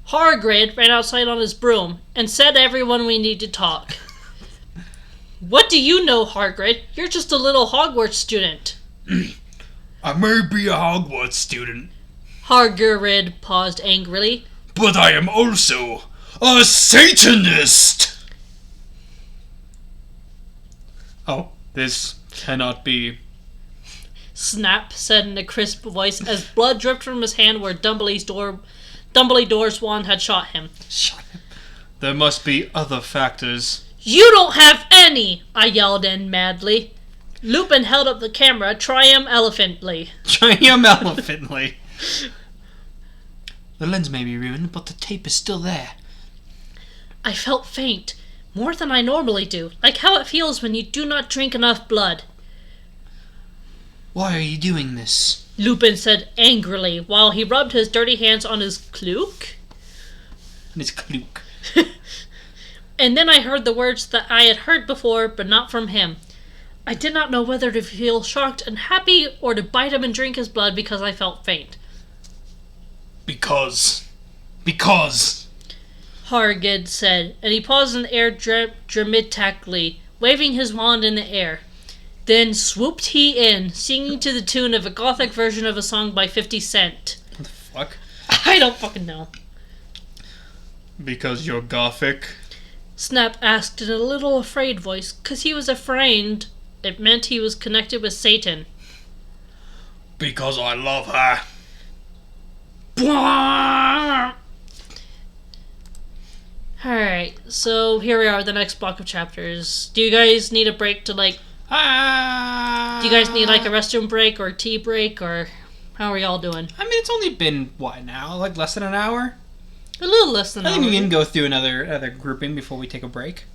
Hagrid ran outside on his broom and said to everyone we need to talk. What do you know, Hagrid? You're just a little Hogwarts student. I may be a Hogwarts student, Hagrid paused angrily. but I am also a Satanist! Oh, this cannot be. Snap said in a crisp voice as blood dripped from his hand where Dumbledore's wand had shot him. Shut up. There must be other factors. You don't have any! I yelled in madly. Lupin held up the camera triumphantly. Triumphantly. The lens may be ruined, but the tape is still there. I felt faint, more than I normally do, like how it feels when you do not drink enough blood. Why are you doing this? Lupin said angrily while he rubbed his dirty hands on his cloak. And it's Klook. And then I heard the words that I had heard before, but not from him. I did not know whether to feel shocked and happy or to bite him and drink his blood because I felt faint. Because. Hagrid said, and he paused in the air dramatically, waving his wand in the air. Then swooped he in, singing to the tune of a gothic version of a song by 50 Cent. What the fuck? I don't fucking know. Because you're gothic? Snap asked in a little afraid voice, 'cause he was afraid it meant he was connected with Satan. Because I love her. Alright, so here we are, the next block of chapters. Do you guys need a break to, do you guys need, a restroom break or a tea break, or how are y'all doing? I mean, it's only been, what now? Like less than an hour? A little less than I an think hour. we can go through another grouping before we take a break.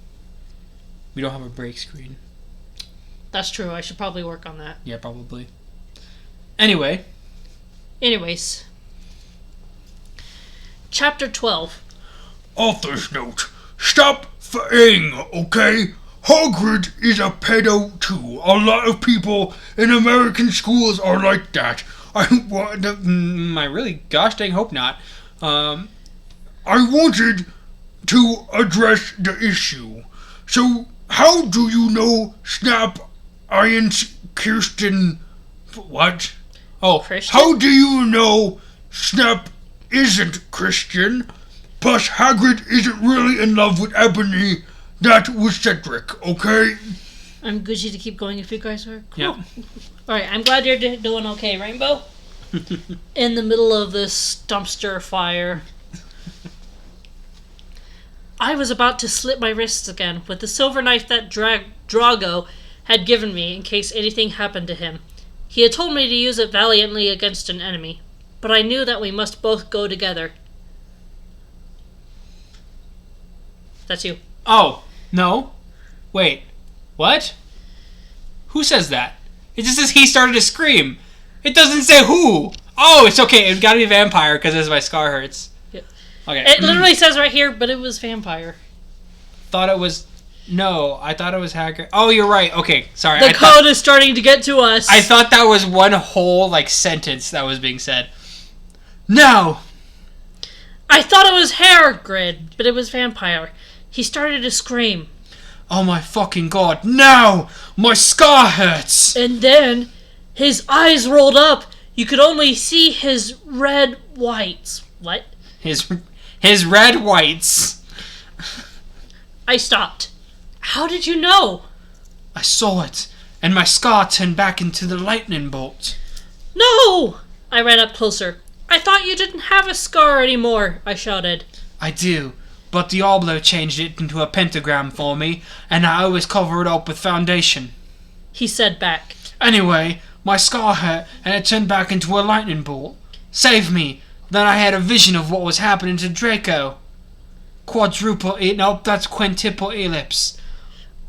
We don't have a break screen. That's true. I should probably work on that. Yeah, probably. Anyways. Chapter 12. Author's note. Stop f***ing, okay? Hagrid is a pedo too. A lot of people in American schools are like that. I really gosh dang hope not. I wanted to address the issue. So, how do you know Snap Iron's Kirsten... What? Oh, Christian? How do you know Snap isn't Christian? Plus, Hagrid isn't really in love with Ebony. That was Cedric, okay? I'm Gucci to keep going if you guys are. Cool. Yeah. Alright, I'm glad you're doing okay, Rainbow. In the middle of this dumpster fire. I was about to slit my wrists again with the silver knife that Drago had given me in case anything happened to him. He had told me to use it valiantly against an enemy, but I knew that we must both go together. That's you. Oh, no. Wait. What? Who says that? It just says he started to scream. It doesn't say who. Oh, it's okay. It gotta be vampire because my scar hurts. Yep. Okay. It literally says right here, but it was vampire. Thought it was... No, I thought it was Hagrid. Oh, you're right. Okay, sorry. The code is starting to get to us. I thought that was one whole, sentence that was being said. No! I thought it was Hagrid, but it was vampire. He started to scream. Oh my fucking god, no! My scar hurts! And then his eyes rolled up. You could only see his red whites. What? His red whites. I stopped. How did you know? I saw it, and my scar turned back into the lightning bolt. No! I ran up closer. I thought you didn't have a scar anymore, I shouted. I do, but Diablo changed it into a pentagram for me, and I always cover it up with foundation. He said back. Anyway, my scar hurt, and it turned back into a lightning bolt. Save me! Then I had a vision of what was happening to Draco. Nope, that's quintuple ellipse.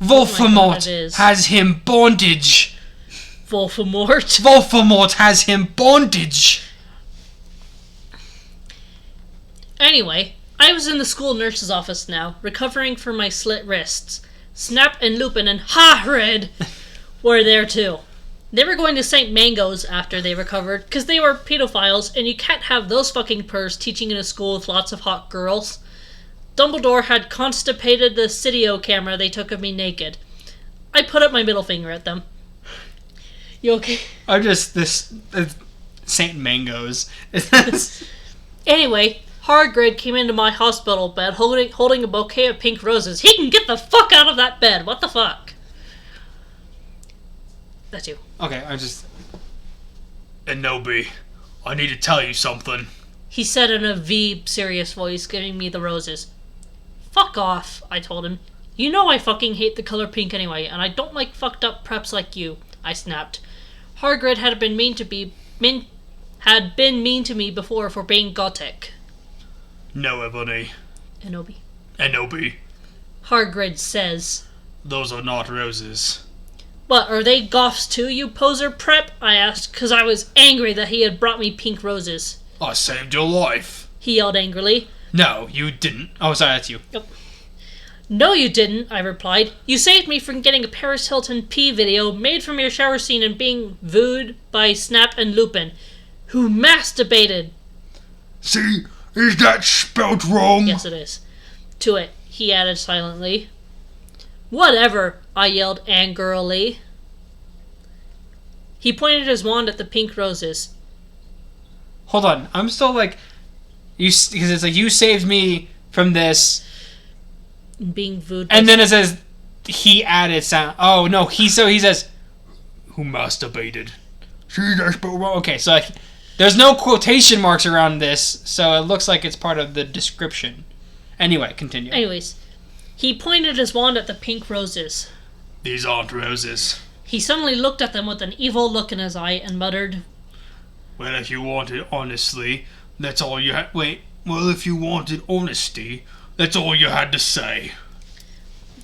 Voldemort has him bondage. Voldemort has him bondage. Anyway, I was in the school nurse's office now, recovering from my slit wrists. Snap and Lupin and Hagrid were there too. They were going to St. Mango's after they recovered, because they were pedophiles, and you can't have those fucking pervs teaching in a school with lots of hot girls. Dumbledore had constipated the Cydio camera they took of me naked. I put up my middle finger at them. You okay? St. Mango's. Anyway, Hagrid came into my hospital bed holding a bouquet of pink roses. He can get the fuck out of that bed. What the fuck? That's you. Okay, Enobi, I need to tell you something. He said in a serious voice, giving me the roses. Fuck off, I told him. You know I fucking hate the color pink anyway, and I don't like fucked up preps like you, I snapped. Hagrid had been mean to me before for being gothic. No, Ebony. Enobi. Hagrid says. Those are not roses. What, are they goths too, you poser prep? I asked, because I was angry that he had brought me pink roses. I saved your life. He yelled angrily. No, you didn't. Oh, sorry, that's you. Yep. No, you didn't, I replied. You saved me from getting a Paris Hilton pee video made from your shower scene and being viewed by Snap and Lupin, who masturbated. See, is that spelt wrong? Yes, it is. To it, he added silently. Whatever, I yelled angrily. He pointed his wand at the pink roses. Hold on, I'm still because it's you saved me from this, being viewed. And then it says he added sound. Oh no, he says who masturbated. See, that's spelled wrong. Okay, so there's no quotation marks around this, so it looks like it's part of the description. Anyway, continue. Anyways, he pointed his wand at the pink roses. These aren't roses. He suddenly looked at them with an evil look in his eye and muttered, Well, if you wanted honestly, that's all you had. Wait. Well, if you wanted honesty, that's all you had to say.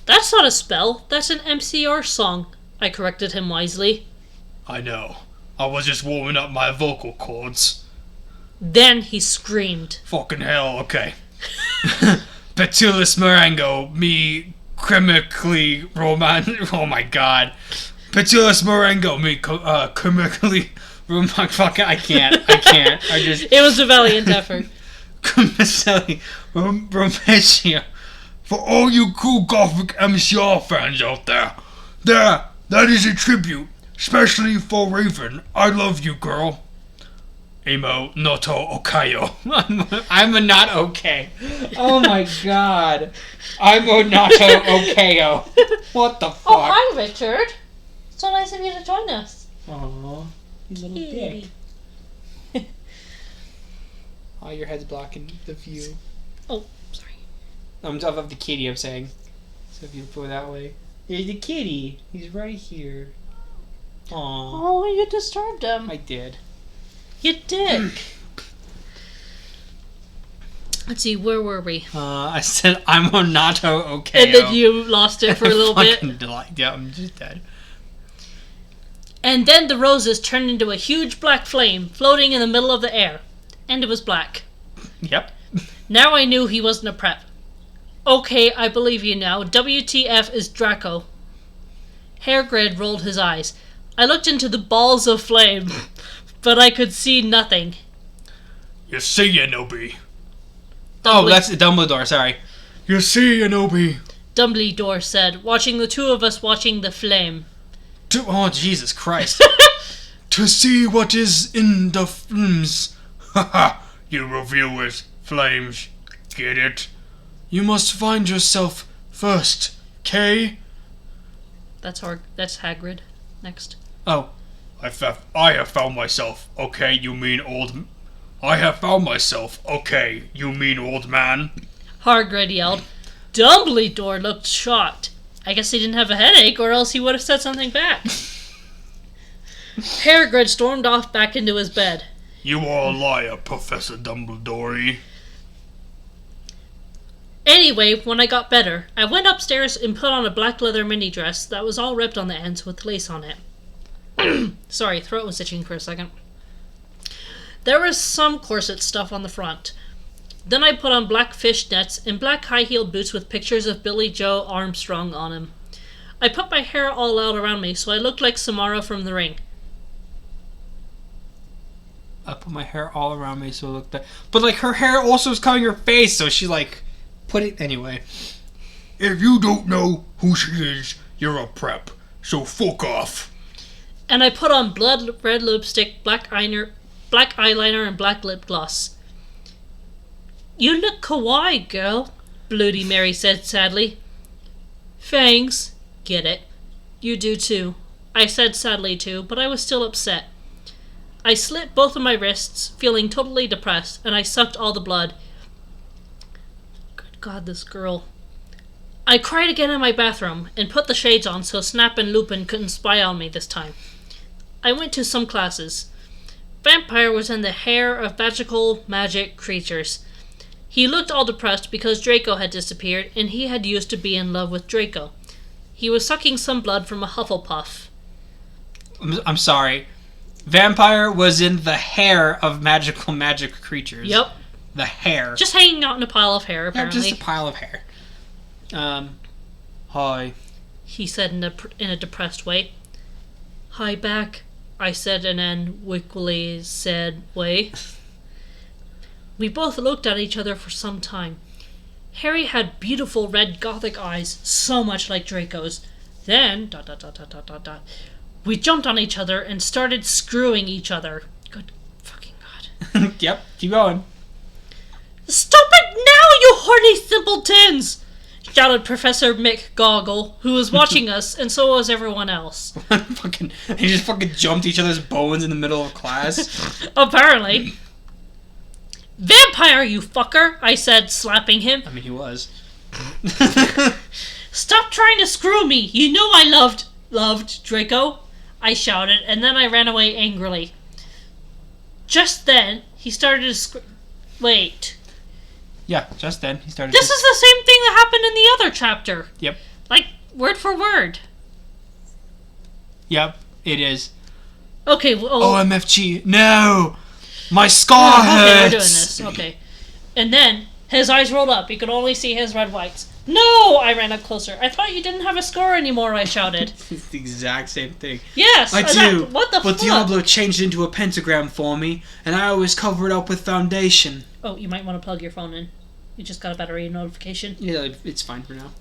That's not a spell. That's an MCR song, I corrected him wisely. I know. I was just warming up my vocal cords. Then he screamed. Fucking hell, okay. Petulus Marengo, me chemically oh my god. Petulus Marengo, me chemically fucking I can't. I just It was a valiant effort. Commissary Romatia. For all you cool Gothic MCR fans out there, that is a tribute, especially for Raven. I love you, girl. Emo Noto Okayo. I'm a not okay. Oh my god. I'm a not okayo. What the fuck? Oh, hi, Richard. So nice of you to join us. Aww. You little dick. Oh, your head's blocking the view. Oh, sorry. I'm of the kitty, I'm saying. So if you go that way. There's the kitty. He's right here. Aww. Oh, you disturbed him. I did. You did. Let's see, where were we? I said I'm a not okay. And then you lost it for a little bit. Yeah, I'm just dead. And then the roses turned into a huge black flame floating in the middle of the air. And it was black. Yep. Now I knew he wasn't a prep. Okay, I believe you now. WTF is Draco. Hairgrid rolled his eyes. I looked into the balls of flame, but I could see nothing. You see, Anobi. Oh, that's Dumbledore, sorry. You see, Anobi. Dumbledore said, watching the two of us watching the flame. Oh, Jesus Christ. To see what is in the flames. Haha, you reviewers, flames. Get it? You must find yourself first, Kay? That's Hagrid. Next. Oh. I have found myself. Okay, you mean old... I have found myself. Okay, you mean old man? Hagrid yelled. Dumbledore looked shocked. I guess he didn't have a headache, or else he would have said something back. Hagrid stormed off back into his bed. You are a liar, Professor Dumbledore. Anyway, when I got better, I went upstairs and put on a black leather mini dress that was all ripped on the ends with lace on it. Sorry, throat was itching for a second. There was some corset stuff on the front. Then I put on black fishnets and black high-heeled boots with pictures of Billy Joe Armstrong on them. I put my hair all out around me so I looked like Samara from The Ring. I put my hair all around me so it looked like... But, like, her hair also was covering her face, so she, like, put it... Anyway. If you don't know who she is, you're a prep. So fuck off. And I put on blood red lipstick, black eyeliner, and black lip gloss. You look kawaii, girl, Bloody Mary said sadly. Thanks. Get it. You do too. I said sadly too, but I was still upset. I slit both of my wrists, feeling totally depressed, and I sucked all the blood. Good God, this girl. I cried again in my bathroom, and put the shades on so Snap and Lupin couldn't spy on me this time. I went to some classes. Vampire was in the hair of magical magic creatures. He looked all depressed because Draco had disappeared, and he had used to be in love with Draco. He was sucking some blood from a Hufflepuff. I'm sorry. Vampire was in the hair of magical magic creatures. Yep. The hair. Just hanging out in a pile of hair, apparently. Yeah, just a pile of hair. Hi. He said in a depressed way. Hi back, I said in an equally sad way. We both looked at each other for some time. Harry had beautiful red gothic eyes, so much like Draco's. Then, ... we jumped on each other and started screwing each other. Good fucking God. Yep, keep going. Stop it now, you horny simpletons! Shouted Professor McGoggle, who was watching us, and so was everyone else. He just fucking jumped each other's bones in the middle of class. Apparently. Vampire, you fucker, I said, slapping him. I mean, he was. Stop trying to screw me. You know I loved Draco, I shouted, and then I ran away angrily. Just then, he started to Wait. Yeah, just then he started. This is the same thing that happened in the other chapter. Yep. Like, word for word. Yep, it is. Okay, well... OMFG. No! My scar hurts! Okay, we're doing this. Okay. And then, his eyes rolled up. You could only see his red whites. No! I ran up closer. I thought you didn't have a scar anymore, I shouted. It's the exact same thing. Yes! I do. What the But fuck? Diablo changed it into a pentagram for me, and I always cover it up with foundation. Oh, you might want to plug your phone in. You just got a battery notification. Yeah, it's fine for now.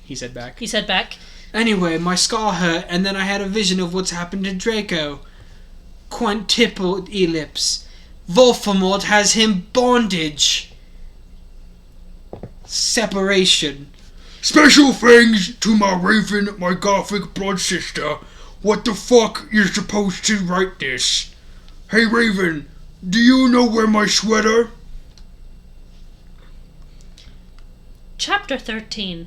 He said back. He said back. Anyway, my scar hurt, and then I had a vision of what's happened to Draco. Quintuple ellipse. Voldemort has him bondage. Separation. Special thanks to my Raven, my gothic blood sister. What the fuck, you're supposed to write this? Hey Raven, do you know where my sweater? Chapter 13.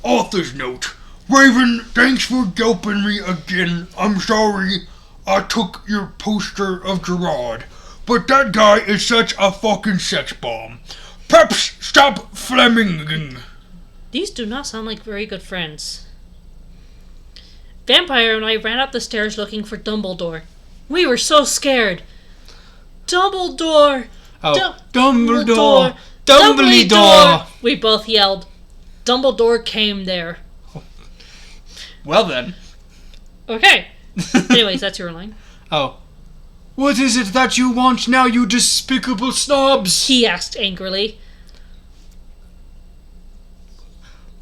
Author's note. Raven, thanks for helping me again. I'm sorry I took your poster of Gerard, but that guy is such a fucking sex bomb. Peps, stop fleminging. These do not sound like very good friends. Vampire and I ran up the stairs looking for Dumbledore. We were so scared. Dumbledore! Oh, Dumbledore! Dumbledore! We both yelled. Dumbledore came there. Well then. Okay. Anyways, that's your line. Oh. What is it that you want now, you despicable snobs? He asked angrily.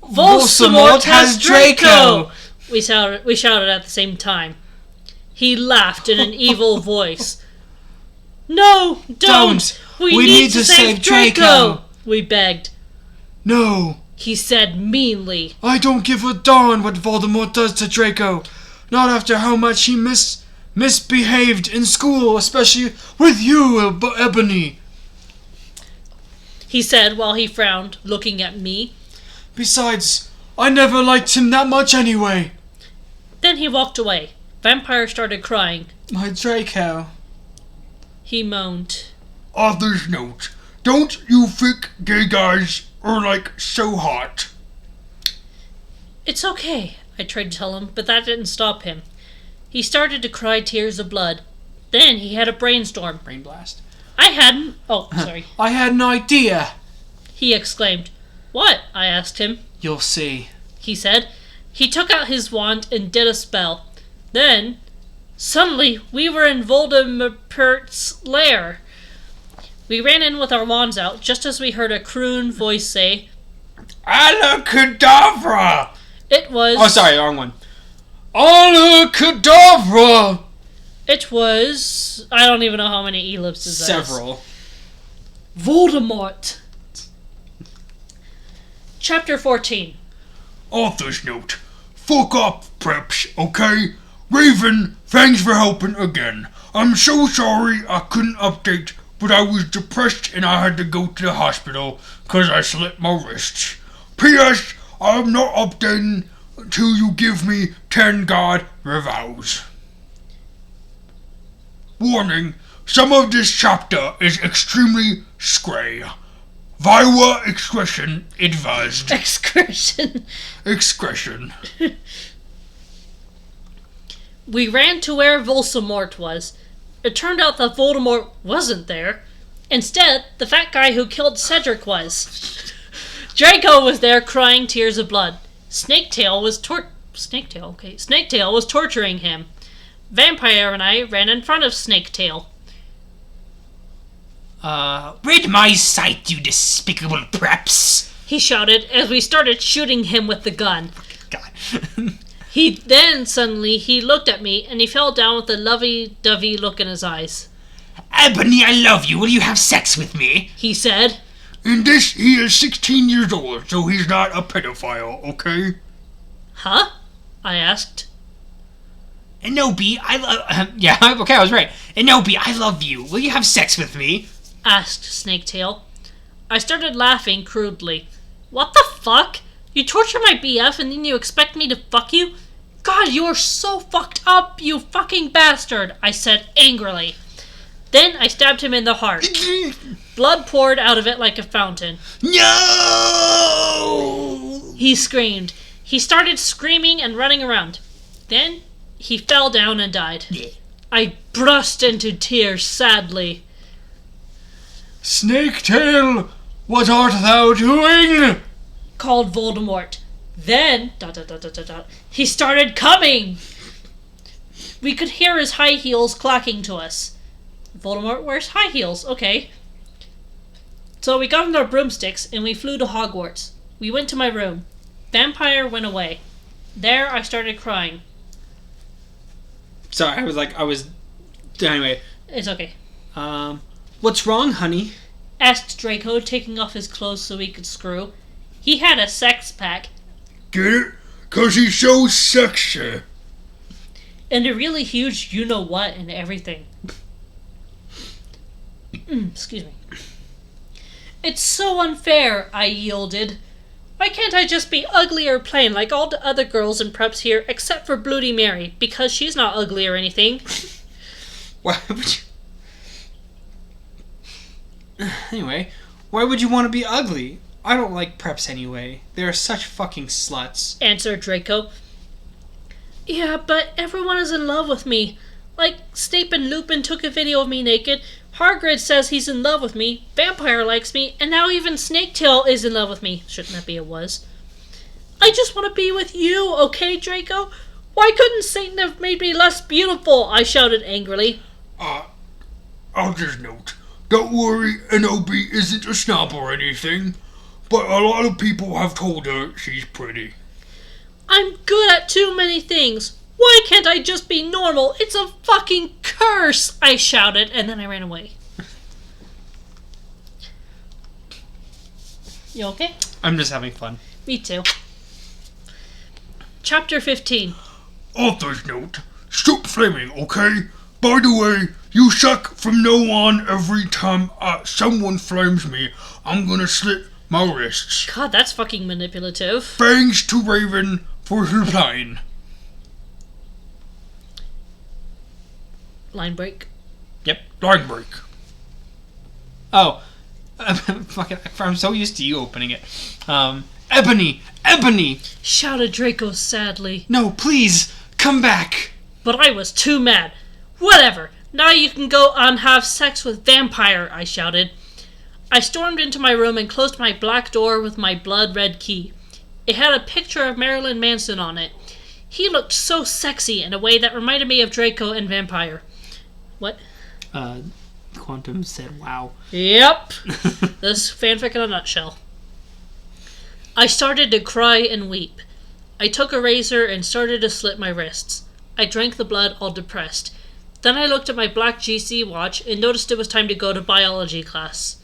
Voldemort has Draco! We shouted at the same time. He laughed in an evil voice. No, don't! We need to save Draco! We begged. No. He said meanly. I don't give a darn what Voldemort does to Draco. Not after how much he misbehaved in school, especially with you, Ebony. He said while he frowned, looking at me. Besides, I never liked him that much anyway. Then he walked away. Vampire started crying. My Draco. He moaned. Author's note. Don't you think gay guys are like so hot? It's okay, I tried to tell him, but that didn't stop him. He started to cry tears of blood. Then he had a brainstorm. Brain blast. I hadn't... Oh, sorry. I had an idea. He exclaimed. What? I asked him. You'll see. He said. He took out his wand and did a spell. Then, suddenly, we were in Voldemort's lair. We ran in with our wands out, just as we heard a croon voice say, Alakadabra! It was... Oh, sorry, wrong one. Alakadabra! It was... I don't even know how many ellipses that is. Several. Voldemort. Chapter 14. Author's note. Fuck up, preps, okay? Raven, thanks for helping again. I'm so sorry I couldn't update, but I was depressed and I had to go to the hospital because I slit my wrists. P.S. I'm not updating till you give me 10 God reviews. Warning, some of this chapter is extremely scray. Viola expression advised. Excursion. Excretion. We ran to where Voldemort was. It turned out that Voldemort wasn't there. Instead, the fat guy who killed Cedric was. Draco was there crying tears of blood. Snaketail was torturing him. Vampire and I ran in front of Snaketail. Rid my sight, you despicable preps! He shouted as we started shooting him with the gun. God. Suddenly he looked at me and he fell down with a lovey-dovey look in his eyes. Ebony, I love you. Will you have sex with me? He said. In this, he is 16 years old, so he's not a pedophile, okay? Huh? I asked. Enobi, I love... yeah, okay, I was right. Enobi, I love you. Will you have sex with me? Asked Snaketail. I started laughing crudely. What the fuck? You torture my BF and then you expect me to fuck you? God, you are so fucked up, you fucking bastard, I said angrily. Then I stabbed him in the heart. Blood poured out of it like a fountain. No! He screamed. He started screaming and running around. Then he fell down and died. I burst into tears sadly. Snaketail, what art thou doing? Called Voldemort. Then, he started coming. We could hear his high heels clacking to us. Voldemort wears high heels, okay. So we got on our broomsticks and we flew to Hogwarts. We went to my room. Vampire went away. There I started crying. Sorry, anyway. It's okay. What's wrong, honey? Asked Draco, taking off his clothes so he could screw. He had a sex pack. Get it? 'Cause he's so sexy. And a really huge you-know-what and everything. Excuse me. It's so unfair, I yielded. Why can't I just be ugly or plain like all the other girls in preps here except for Bloody Mary, because she's not ugly or anything? Why would you... Anyway, why would you want to be ugly? I don't like preps anyway. They are such fucking sluts. Answered Draco. Yeah, but everyone is in love with me. Like, Snape and Lupin took a video of me naked, Hagrid says he's in love with me, Vampire likes me, and now even Snaketail is in love with me. Shouldn't that be a was? I just want to be with you, okay, Draco? Why couldn't Satan have made me less beautiful? I shouted angrily. I'll just note, don't worry, N.O.B. isn't a snob or anything, but a lot of people have told her she's pretty. I'm good at too many things. Why can't I just be normal? It's a fucking curse, I shouted, and then I ran away. You okay? I'm just having fun. Me too. Chapter 15. Author's note, stop flaming, okay? By the way, you suck from now on. Every time someone flames me, I'm gonna slit my wrists. God, that's fucking manipulative. Thanks to Raven for replying. Line break. Yep. Line break. Oh. Fucking, I'm so used to you opening it. Ebony! Ebony! Shouted Draco sadly. No, please! Come back! But I was too mad. Whatever. Now you can go and have sex with Vampire, I shouted. I stormed into my room and closed my black door with my blood-red key. It had a picture of Marilyn Manson on it. He looked so sexy in a way that reminded me of Draco and Vampire. What? Quantum said wow. Yep. This fanfic in a nutshell. I started to cry and weep. I took a razor and started to slit my wrists. I drank the blood all depressed. Then I looked at my black GC watch and noticed it was time to go to biology class.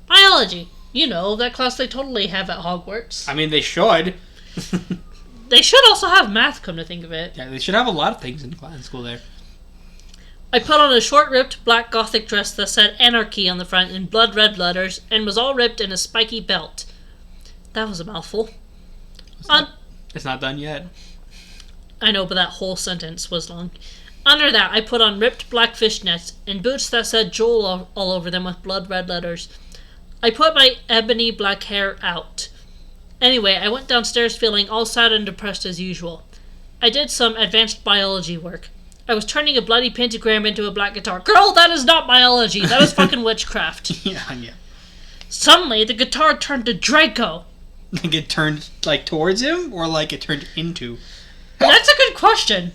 Biology. You know, that class they totally have at Hogwarts. I mean, they should. They should also have math, come to think of it. Yeah, they should have a lot of things in school there. I put on a short-ripped black gothic dress that said Anarchy on the front in blood-red letters and was all ripped in a spiky belt. That was a mouthful. It's not done yet. I know, but that whole sentence was long. Under that, I put on ripped black fishnets and boots that said Joel all over them with blood-red letters. I put my ebony black hair out. Anyway, I went downstairs feeling all sad and depressed as usual. I did some advanced biology work. I was turning a bloody pentagram into a black guitar. Girl, that is not biology. That is fucking witchcraft. Yeah. Suddenly, the guitar turned to Draco. Like it turned, towards him? Or like it turned into? That's a good question.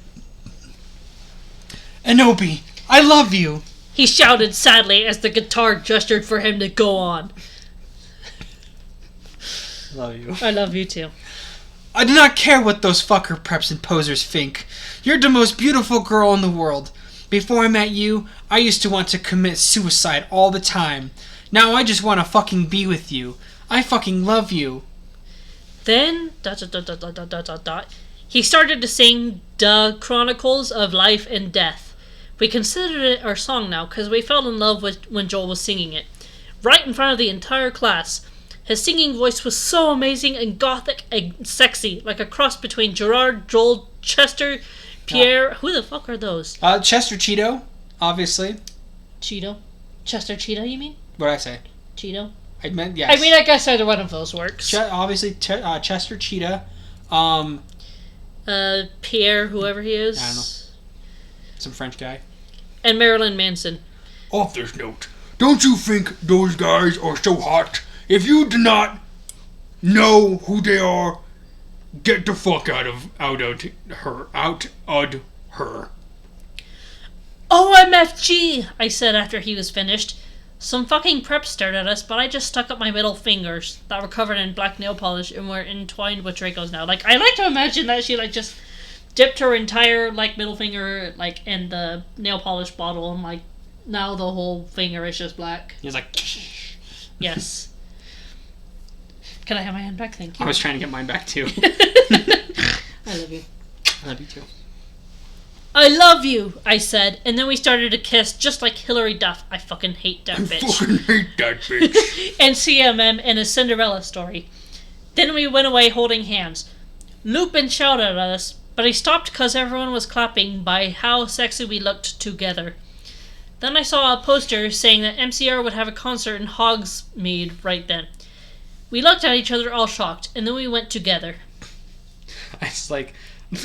Anobi, I love you. He shouted sadly as the guitar gestured for him to go on. Love you. I love you too. I do not care what those fucker preps and posers think. You're the most beautiful girl in the world. Before I met you, I used to want to commit suicide all the time. Now I just want to fucking be with you. I fucking love you. Then, he started to sing the Chronicles of Life and Death. We considered it our song now because we fell in love with when Joel was singing it. Right in front of the entire class. His singing voice was so amazing and gothic and sexy, like a cross between Gerard, Joel, Chester, Pierre. Who the fuck are those? Chester Cheeto, obviously. Cheeto? Chester Cheetah, you mean? What did I say? Cheeto? I meant yes. I mean, I guess either one of those works. Obviously, Chester Cheetah. Pierre, whoever he is. I don't know. Some French guy. And Marilyn Manson. Author's note. Don't you think those guys are so hot? If you do not know who they are, get the fuck out of her. OMFG, I said after he was finished. Some fucking prep stared at us, but I just stuck up my middle fingers that were covered in black nail polish and were entwined with Draco's now. Like, I like to imagine that she, like, just dipped her entire, like, middle finger, like, in the nail polish bottle, and, like, now the whole finger is just black. He's like... Yes. Can I have my hand back? Thank you. I was trying to get mine back, too. I love you. I love you, too. I love you, I said, and then we started to kiss just like Hilary Duff. I fucking hate that bitch. I fucking hate that bitch. And CMM in a Cinderella story. Then we went away holding hands. Lupin shouted at us, but he stopped because everyone was clapping by how sexy we looked together. Then I saw a poster saying that MCR would have a concert in Hogsmeade right then. We looked at each other all shocked, and then we went together. I was like,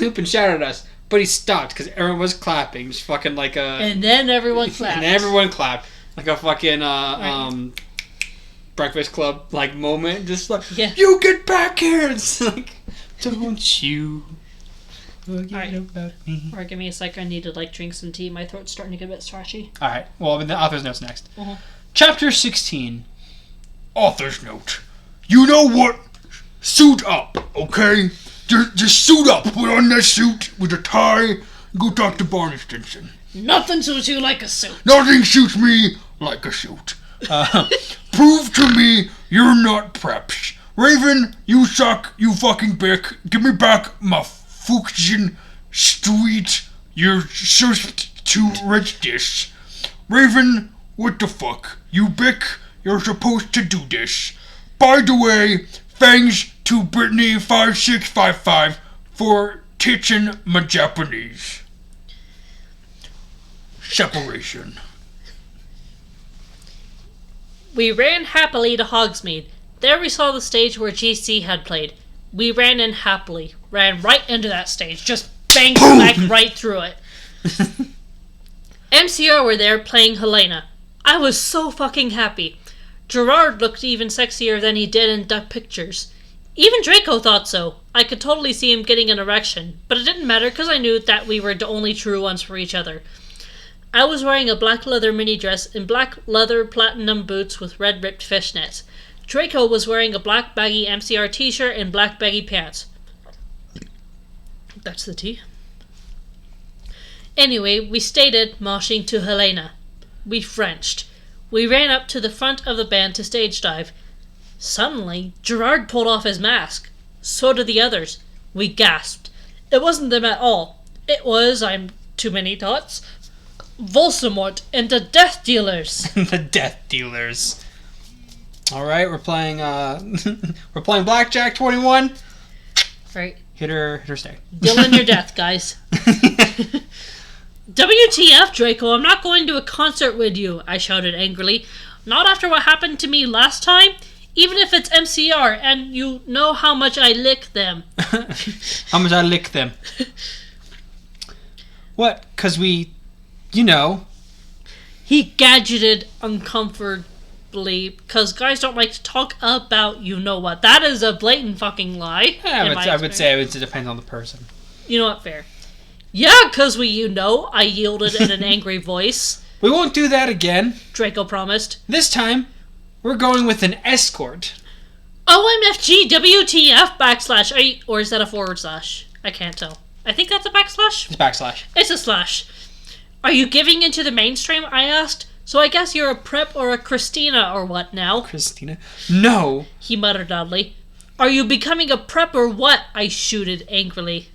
Lupin shouted at us. But he stopped because everyone was clapping, just fucking like a. And then everyone clapped. And everyone clapped like a fucking Breakfast Club like moment, just like you get back here. It's like, don't you forget about me. Or give me a sec. I need to like drink some tea. My throat's starting to get a bit scratchy. All right. Well, the author's notes next. Uh-huh. Chapter 16. Author's note. You know what? Suit up, okay? Just suit up. Put on that suit with a tie. Go talk to Barney Stinson. Nothing suits you like a suit. Nothing suits me like a suit. Prove to me you're not preps. Raven, you suck, you fucking bick. Give me back my fucking street. You're just too rich this. Raven, what the fuck? You bick, you're supposed to do this. By the way, thanks to Brittany5655 for teaching my Japanese. Separation. We ran happily to Hogsmeade. There we saw the stage where GC had played. We ran in happily. Ran right into that stage. Just banged back right through it. MCR were there playing Helena. I was so fucking happy. Gerard looked even sexier than he did in the pictures. Even Draco thought so. I could totally see him getting an erection, but it didn't matter because I knew that we were the only true ones for each other. I was wearing a black leather mini dress and black leather platinum boots with red ripped fishnets. Draco was wearing a black baggy MCR t-shirt and black baggy pants. That's the tea. Anyway, we stated moshing to Helena. We Frenched. We ran up to the front of the band to stage dive. Suddenly, Gerard pulled off his mask. So did the others. We gasped. It wasn't them at all. It was, I'm too many thoughts, Voldemort and the Death Dealers. The Death Dealers. All right, we're playing Blackjack 21. Right. Hit her stay. Dealing your death, guys. WTF, Draco, I'm not going to a concert with you, I shouted angrily. Not after what happened to me last time. Even if it's MCR, and you know how much I lick them. How much I lick them. What? 'Cause we, you know. He gadgeted uncomfortably, because guys don't like to talk about you-know-what. That is a blatant fucking lie. I would say it depends on the person. You know what, fair. Yeah, 'cause I yielded in an angry voice. We won't do that again. Draco promised. This time, we're going with an escort. OMFG WTF / or is that a /? I can't tell. I think that's a backslash. It's backslash. It's a slash. Are you giving into the mainstream? I asked. So I guess you're a prep or a Christina or what now? Christina? No. He muttered loudly. Are you becoming a prep or what? I shooted angrily.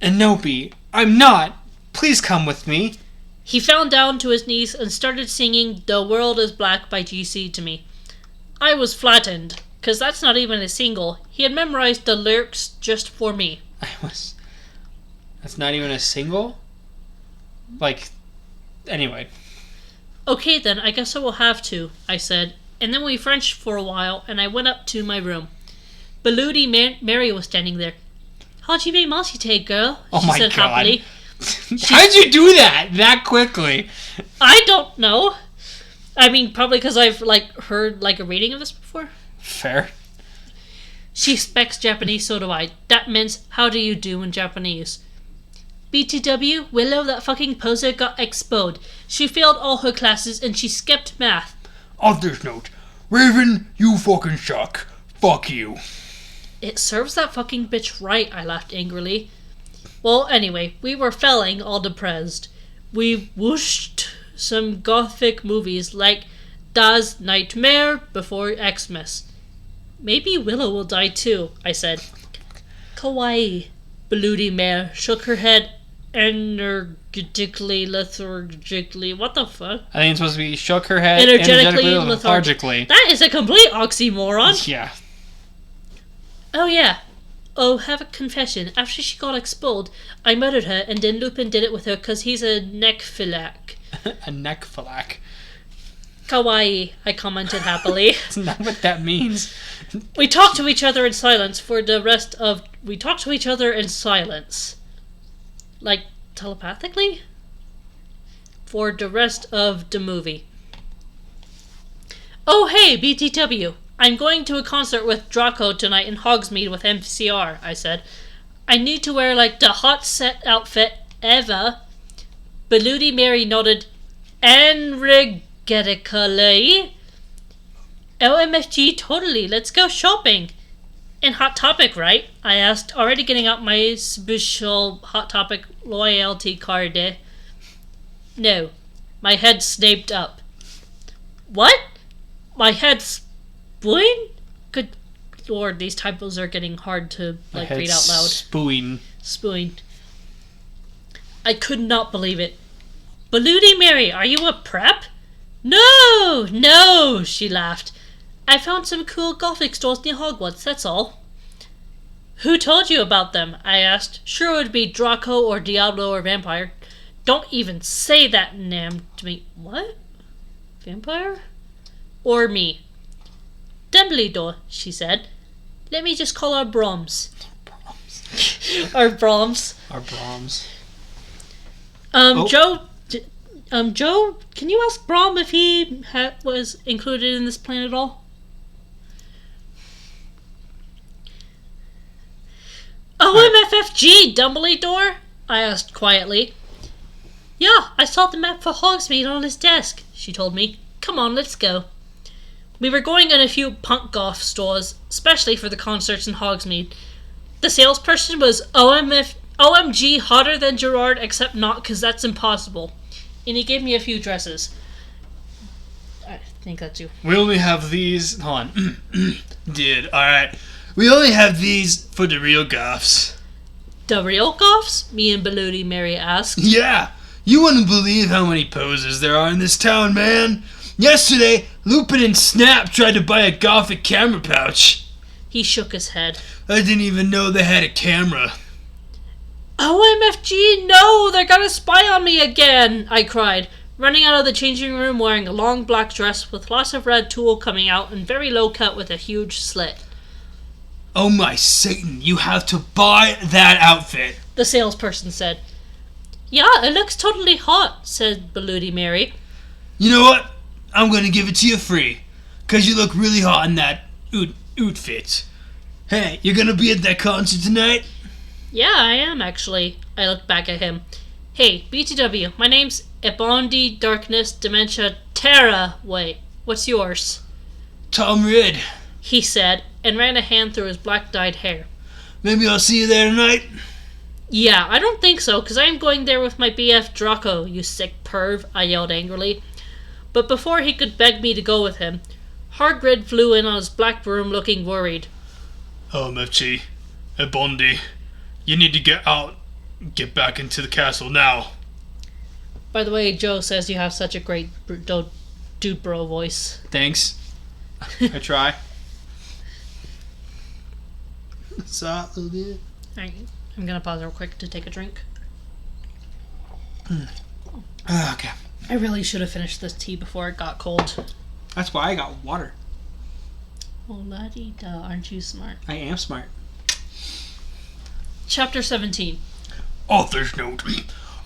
Enobi, I'm not. Please come with me. He fell down to his knees and started singing The World is Black by GC to me. I was flattened, 'cause that's not even a single. He had memorized the lyrics just for me. That's not even a single? Like, anyway. Okay then, I guess I will have to, I said, and then we Frenched for a while, and I went up to my room. Bloody Mary was standing there. How'd you make Mossy take, girl? Oh she my said God. happily. How'd you do that quickly? I don't know. I mean, probably because I've heard a reading of this before. Fair. She speaks Japanese, so do I. That means how do you do in Japanese. BTW, Willow, that fucking poser got exposed. She failed all her classes and she skipped math. Author's note. Raven, you fucking suck. Fuck you. It serves that fucking bitch right, I laughed angrily. Well, anyway, we were failing all depressed. We whooshed some gothic movies like Das Nightmare Before Xmas. Maybe Willow will die too, I said. Kawaii. Bloody Mare shook her head energetically, lethargically. What the fuck? I think it's supposed to be shook her head Energetically, lethargically. That is a complete oxymoron. Yeah. Oh yeah. Oh, have a confession. After she got expelled, I murdered her, and then Lupin did it with her because he's a necrophiliac. A necrophiliac. Kawaii, I commented happily. That's not what that means. We talked to each other in silence for the rest of... We talked to each other in silence. Like, telepathically? For the rest of the movie. Oh, hey, BTW. I'm going to a concert with Draco tonight in Hogsmeade with MCR, I said. I need to wear, the hot set outfit ever. Bloody Mary nodded energetically. LMFG, totally. Let's go shopping. And Hot Topic, right? I asked, already getting out my special Hot Topic loyalty card. No. My head snaped up. What? My head's spooing? Good lord, these typos are getting hard to read out loud. Spooing. Spooing. I could not believe it. Bloody Mary, are you a prep? No, she laughed. I found some cool gothic stores near Hogwarts, that's all. Who told you about them? I asked. Sure it would be Draco or Diablo or Vampire. Don't even say that name to me. What? Vampire? Or me. Dumbledore, she said. Let me just call her Brahms. Our Brahms. Our Brahms. Joe, can you ask Brahm if he was included in this plan at all? OMFFG, Dumbledore? I asked quietly. Yeah, I saw the map for Hogsmeade on his desk, she told me. Come on, let's go. We were going in a few punk goth stores, especially for the concerts in Hogsmeade. The salesperson was OMG hotter than Gerard, except not, because that's impossible. And he gave me a few dresses. I think that's you. We only have these... Hold on. Dude, alright. We only have these for the real goths. The real goths? Me and Bloody Mary asked. Yeah, you wouldn't believe how many posers there are in this town, man. Yesterday, Lupin and Snap tried to buy a gothic camera pouch. He shook his head. I didn't even know they had a camera. OMFG, no! They're gonna spy on me again! I cried, running out of the changing room wearing a long black dress with lots of red tulle coming out and very low cut with a huge slit. Oh my Satan, you have to buy that outfit. The salesperson said. Yeah, it looks totally hot, said Bloody Mary. You know what? I'm gonna give it to you free. Cause you look really hot in that outfit. Hey, you're gonna be at that concert tonight? Yeah, I am actually. I looked back at him. Hey, BTW, my name's Ebondi Darkness Dementia Terra. Wait, what's yours? Tom Ridd. He said, and ran a hand through his black-dyed hair. Maybe I'll see you there tonight? Yeah, I don't think so, because I am going there with my BF Draco, you sick perv, I yelled angrily. But before he could beg me to go with him, Hagrid flew in on his black broom looking worried. OMFG, Bondi, you need to get get back into the castle now. By the way, Joe says you have such a great dude bro voice. Thanks. I try. Alright, I'm gonna pause real quick to take a drink. Okay. I really should have finished this tea before it got cold. That's why I got water. Oh, la-dee-da, aren't you smart? I am smart. Chapter 17. Author's note.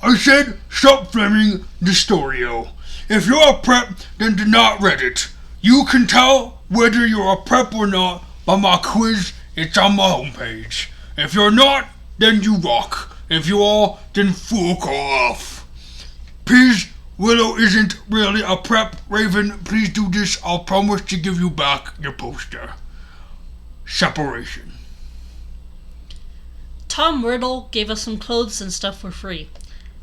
I said stop flaming the storyo. If you're a prep, then do not read it. You can tell whether you're a prep or not by my quiz. It's on my homepage. If you're not, then you rock. If you are, then fuck off. Please, Willow isn't really a prep. Raven, please do this. I'll promise to give you back your poster. Separation. Tom Riddle gave us some clothes and stuff for free.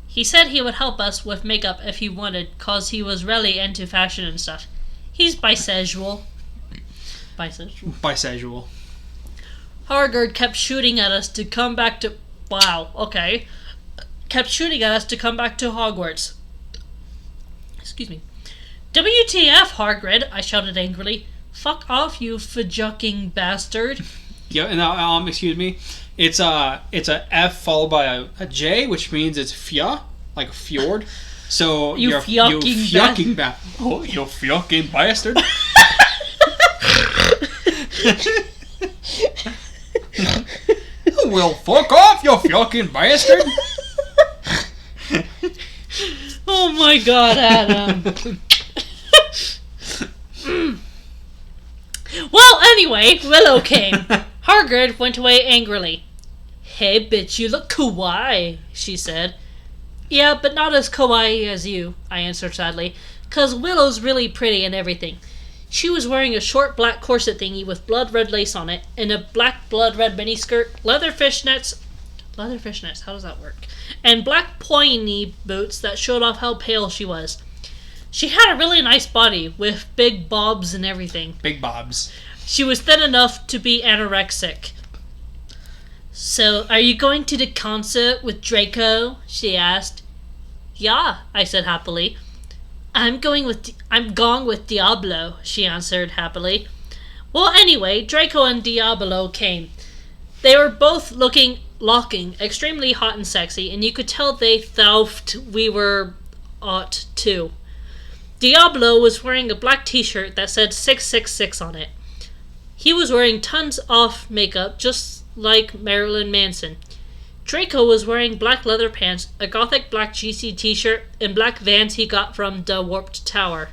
He said he would help us with makeup if he wanted, cause he was really into fashion and stuff. He's bisexual. Bisexual. Hargard kept shooting at us to come back to... Wow, okay. Kept shooting at us to come back to Hogwarts. Excuse me. WTF, Hargrid, I shouted angrily. Fuck off, you fajucking bastard. Yeah, and excuse me. It's a F followed by a J, which means it's fja, like a fjord. So you fucking oh, you fucking bastard. Well, fuck off, you fucking bastard. Oh my god, Adam. Well, anyway, Willow came. Hargrid went away angrily. Hey, bitch, you look kawaii, she said. Yeah, but not as kawaii as you, I answered sadly, 'cause Willow's really pretty and everything. She was wearing a short black corset thingy with blood red lace on it, and a black blood red miniskirt, leather fishnets, how does that work? And black pointy boots that showed off how pale she was. She had a really nice body, with big bobs and everything. Big bobs. She was thin enough to be anorexic. So, are you going to the concert with Draco? She asked. Yeah, I said happily. I'm going with Diablo, she answered happily. Well, anyway, Draco and Diablo came. They were both looking extremely hot and sexy, and you could tell they thought we were hot too. Diablo was wearing a black t-shirt that said 666 on it. He was wearing tons of makeup, just like Marilyn Manson. Draco was wearing black leather pants, a gothic black GC t-shirt, and black Vans he got from the Warped Tower.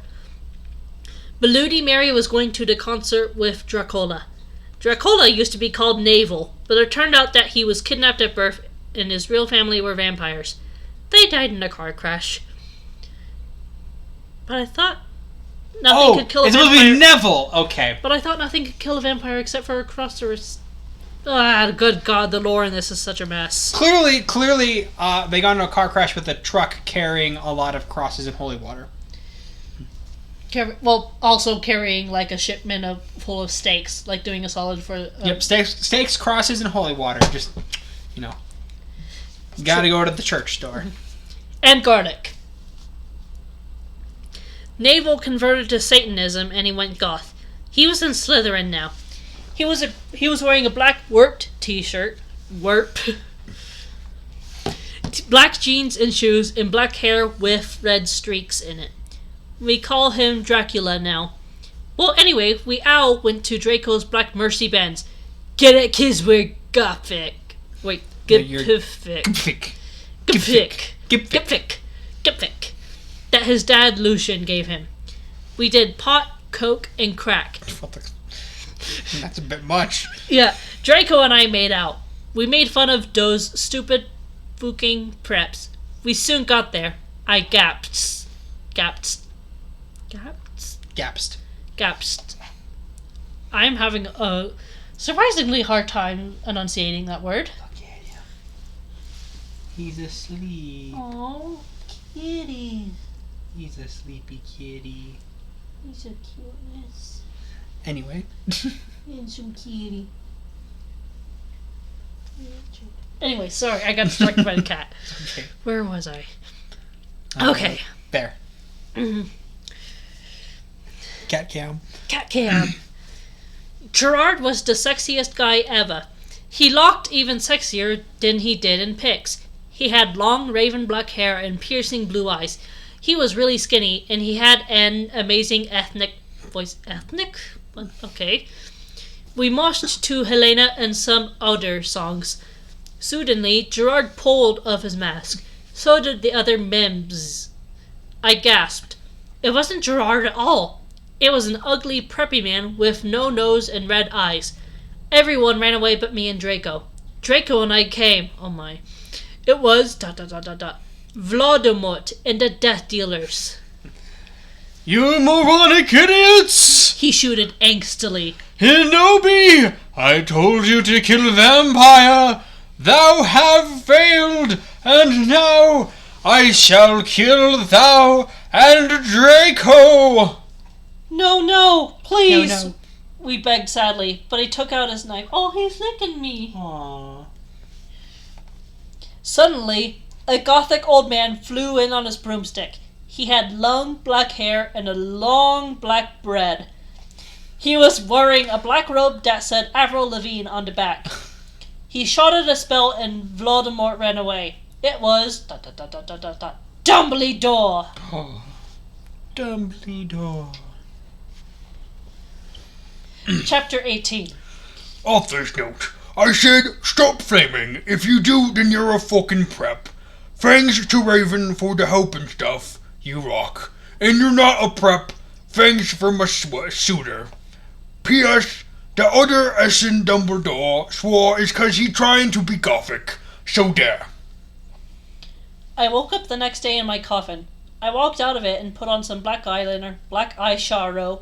Bloody Mary was going to the concert with Dracola. Dracola used to be called Navel, but it turned out that he was kidnapped at birth and his real family were vampires. They died in a car crash. But I thought nothing could kill a vampire. It's supposed to be Neville. Okay. But I thought nothing could kill a vampire except for a crosser. Good God, the lore in this is such a mess. Clearly, they got into a car crash with a truck carrying a lot of crosses and holy water. Also carrying like a shipment full of stakes, like doing a solid for... Yep, stakes, crosses, and holy water. Just, gotta go to the church store. And garlic. Navel converted to Satanism and he went goth. He was in Slytherin now. He was wearing a black warped t-shirt, black jeans and shoes, and black hair with red streaks in it. We call him Dracula now. Well, anyway, we all went to Draco's Black Mercy Bands. Get it, kids, we're gothic. Wait, Gipfic. That his dad Lucian gave him. We did pot, coke, and crack. That's a bit much. Yeah, Draco and I made out. We made fun of those stupid fucking preps. We soon got there. I gasped. I'm having a surprisingly hard time enunciating that word. He's asleep. Oh, kitty. He's a sleepy kitty. He's a cuteness. Anyway. And some kitty. Anyway, sorry, I got distracted by the cat. Okay. Where was I? Okay. There. Cat cam. Gerard was the sexiest guy ever. He looked even sexier than he did in pics. He had long raven black hair and piercing blue eyes. He was really skinny, and he had an amazing ethnic voice. Ethnic? Okay. We moshed to Helena and some other songs. Suddenly, Gerard pulled off his mask. So did the other mims. I gasped. It wasn't Gerard at all. It was an ugly, preppy man with no nose and red eyes. Everyone ran away but me and Draco. Draco and I came. Oh my. It was ... Voldemort and the Death Dealers. You moronic idiots! He shouted angstily. Hinobi! I told you to kill a vampire! Thou have failed, and now I shall kill thou and Draco! No, please! No. We begged sadly, but he took out his knife. Oh, he's licking me. Aww. Suddenly, a gothic old man flew in on his broomstick. He had long black hair and a long black beard. He was wearing a black robe that said Avril Lavigne on the back. He shouted a spell and Voldemort ran away. It was ... Dumbledore! Oh. Dumbledore. Chapter 18. Author's note. I said, stop flaming. If you do, then you're a fucking prep. Thanks to Raven for the help and stuff. You rock. And you're not a prep. Thanks for my suitor. P.S. The other Essen Dumbledore swore is cause he trying to be gothic. So there. I woke up the next day in my coffin. I walked out of it and put on some black eyeliner, black eyeshadow,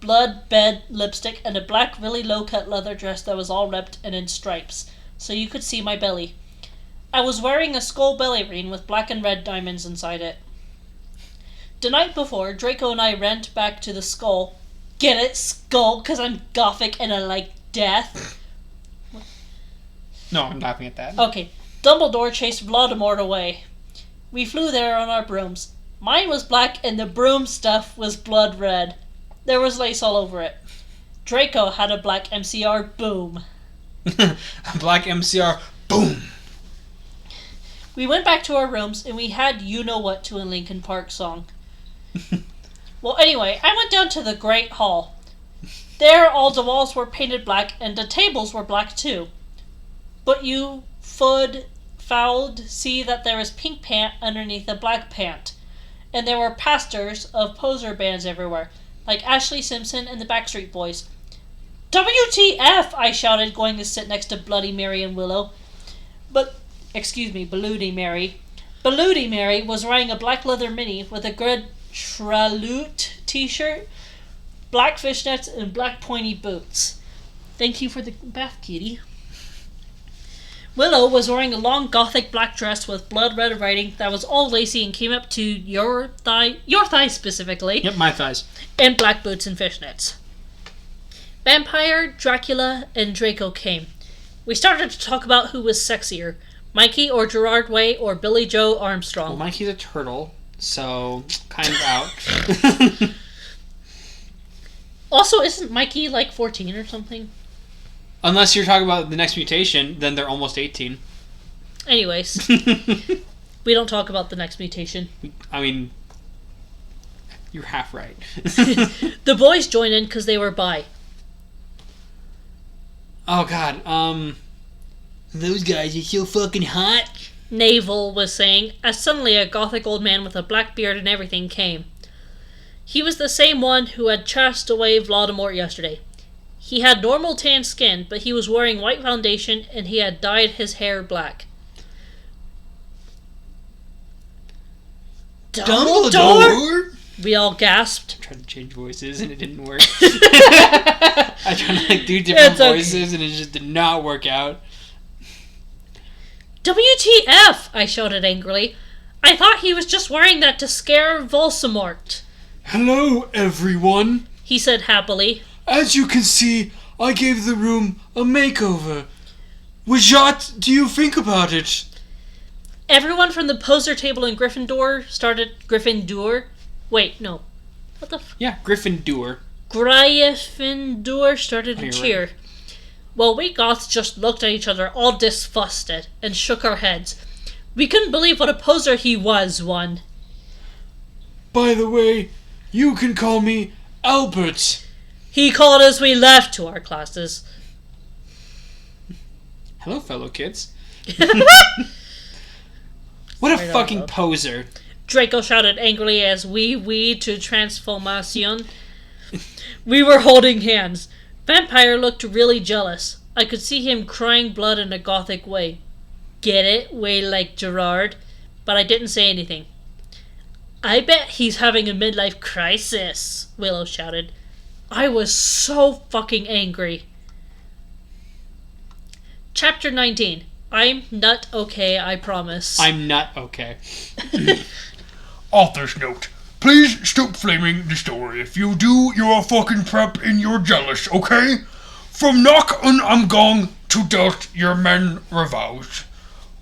blood bed lipstick, and a black really low-cut leather dress that was all ripped and in stripes, so you could see my belly. I was wearing a skull belly ring with black and red diamonds inside it. The night before, Draco and I ran back to the skull. Get it? Skull, because I'm gothic and I like death. No, I'm laughing at that. Okay, Dumbledore chased Voldemort away. We flew there on our brooms. Mine was black and the broom stuff was blood red. There was lace all over it. Draco had a black MCR boom. Black MCR, boom. We went back to our rooms and we had You Know What to a Linkin Park song. Well, anyway, I went down to the Great Hall. There, all the walls were painted black and the tables were black too. But you fouled see that there was pink pant underneath the black pant. And there were posters of poser bands everywhere, like Ashley Simpson and the Backstreet Boys. WTF! I shouted, going to sit next to Bloody Mary and Willow. Bloody Mary. Bloody Mary was wearing a black leather mini with a good Traloot t-shirt, black fishnets, and black pointy boots. Thank you for the bath, kitty. Willow was wearing a long gothic black dress with blood red writing that was all lacy and came up to your thighs specifically. Yep, my thighs. And black boots and fishnets. Vampire, Dracula, and Draco came. We started to talk about who was sexier, Mikey or Gerard Way or Billy Joe Armstrong. Well, Mikey's a turtle, so kind of out. Also, isn't Mikey like 14 or something? Unless you're talking about the next mutation, then they're almost 18. Anyways, we don't talk about the next mutation. I mean, you're half right. The boys joined in because they were bi. Oh god, those guys are so fucking hot. Navel was saying, as suddenly a gothic old man with a black beard and everything came. He was the same one who had chased away Voldemort yesterday. He had normal tan skin, but he was wearing white foundation and he had dyed his hair black. Dumbledore? We all gasped. I tried to change voices and it didn't work. I tried to do different voices and it just did not work out. WTF! I shouted angrily. I thought he was just wearing that to scare Voldemort. Hello, everyone. He said happily. As you can see, I gave the room a makeover. What do you think about it? Everyone from the poser table in Gryffindor. Wait, no. What the Yeah, Gryffindor. Gryffindor started to cheer. Right. Well, we goths just looked at each other all disgusted and shook our heads. We couldn't believe what a poser he was, one. By the way, you can call me Albert. He called as we left to our classes. Hello, fellow kids. What a Right fucking on, poser. Draco shouted angrily as we to transformation. We were holding hands. Vampire looked really jealous. I could see him crying blood in a gothic way. Get it? Way like Gerard. But I didn't say anything. I bet he's having a midlife crisis, Willow shouted. I was so fucking angry. Chapter 19. I'm not okay, I promise. I'm not okay. Author's note. Please stop flaming the story. If you do, you're a fucking prep and you're jealous, okay? From knock on I'm gone to dust your men revows.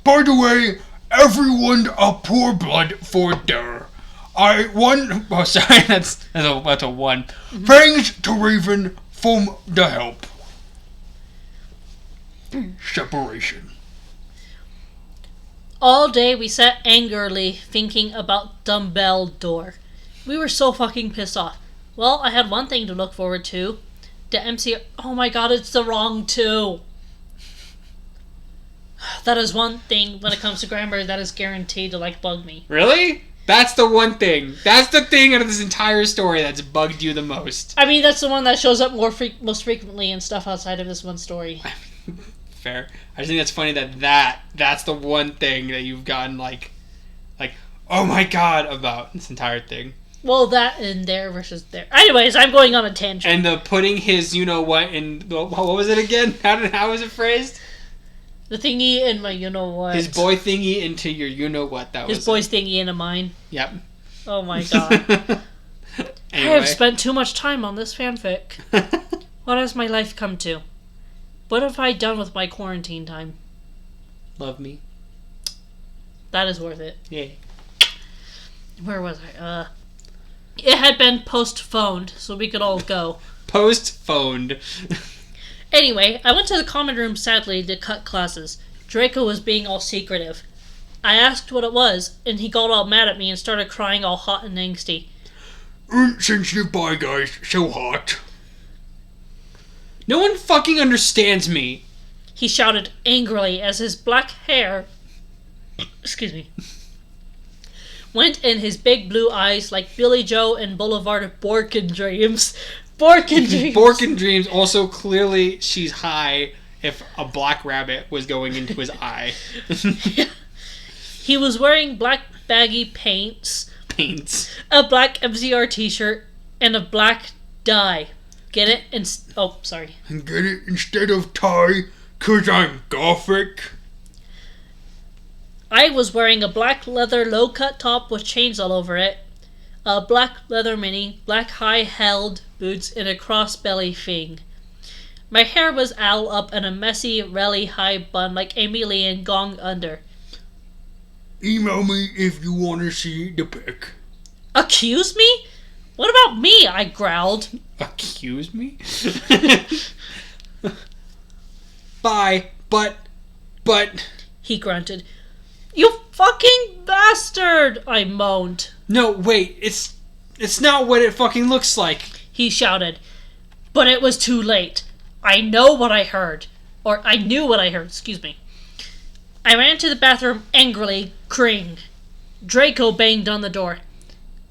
By the way, everyone a poor blood for der. I won. Oh, sorry, that's a one. Thanks to Raven from the help. Separation. All day we sat angrily thinking about Dumbledore. We were so fucking pissed off. Well, I had one thing to look forward to. The MC... Oh my god, it's the wrong two. That is one thing when it comes to grammar that is guaranteed to, bug me. Really? That's the one thing. That's the thing out of this entire story that's bugged you the most. I mean, that's the one that shows up most frequently in stuff outside of this one story. Fair. I just think that's funny that's the one thing that you've gotten like, oh my god, about this entire thing. Well, that and there versus there. Anyways, I'm going on a tangent. And the putting his you-know-what in... What was it again? How was it phrased? The thingy in my you-know-what. His boy thingy into your you-know-what. That was His boy's thingy into mine. Yep. Oh my god. Anyway. I have spent too much time on this fanfic. What has my life come to? What have I done with my quarantine time? Love me. That is worth it. Yay. Where was I? It had been postponed, so we could all go. Postponed. Anyway, I went to the common room sadly to cut classes. Draco was being all secretive. I asked what it was, and he got all mad at me and started crying all hot and angsty. Sensitive bye guys, so hot. No one fucking understands me. He shouted angrily as his black hair went in his big blue eyes like Billy Joe and Boulevard of Borkin Dreams. Borkin Dreams. Borkin Dreams. Also, clearly, she's high if a black rabbit was going into his eye. He was wearing black baggy pants, a black MCR t-shirt, and a black dye. Get it? Oh, sorry. And get it instead of tie, 'cause I'm gothic. I was wearing a black leather low-cut top with chains all over it, a black leather mini, black high-held boots, and a cross-belly thing. My hair was all up in a messy, really high bun like Amy Lee in Gong Under. Email me if you want to see the pic. Accuse me? What about me? I growled. Accuse me? Bye, but... He grunted. You fucking bastard! I moaned. No, wait, it's not what it fucking looks like. He shouted. But it was too late. I know what I heard. Or I knew what I heard, excuse me. I ran to the bathroom angrily, crying. Draco banged on the door.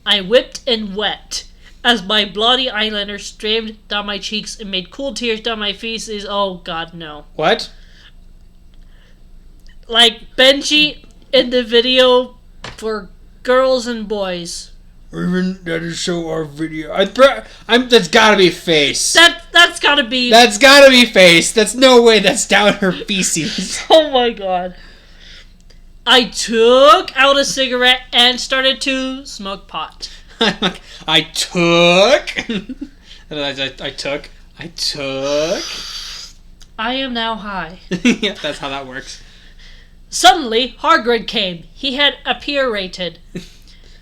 I whipped and wept as my bloody eyeliner streamed down my cheeks and made cool tears down my faces. Oh god, no. What? Like Benji in the video for girls and boys. Raven, that is so our video. That's gotta be face. That's gotta be... That's gotta be face. That's no way that's down her feces. Oh my god. I took out a cigarette and started to smoke pot. I took. I am now high. Yeah, that's how that works. Suddenly, Hagrid came. He had apparated.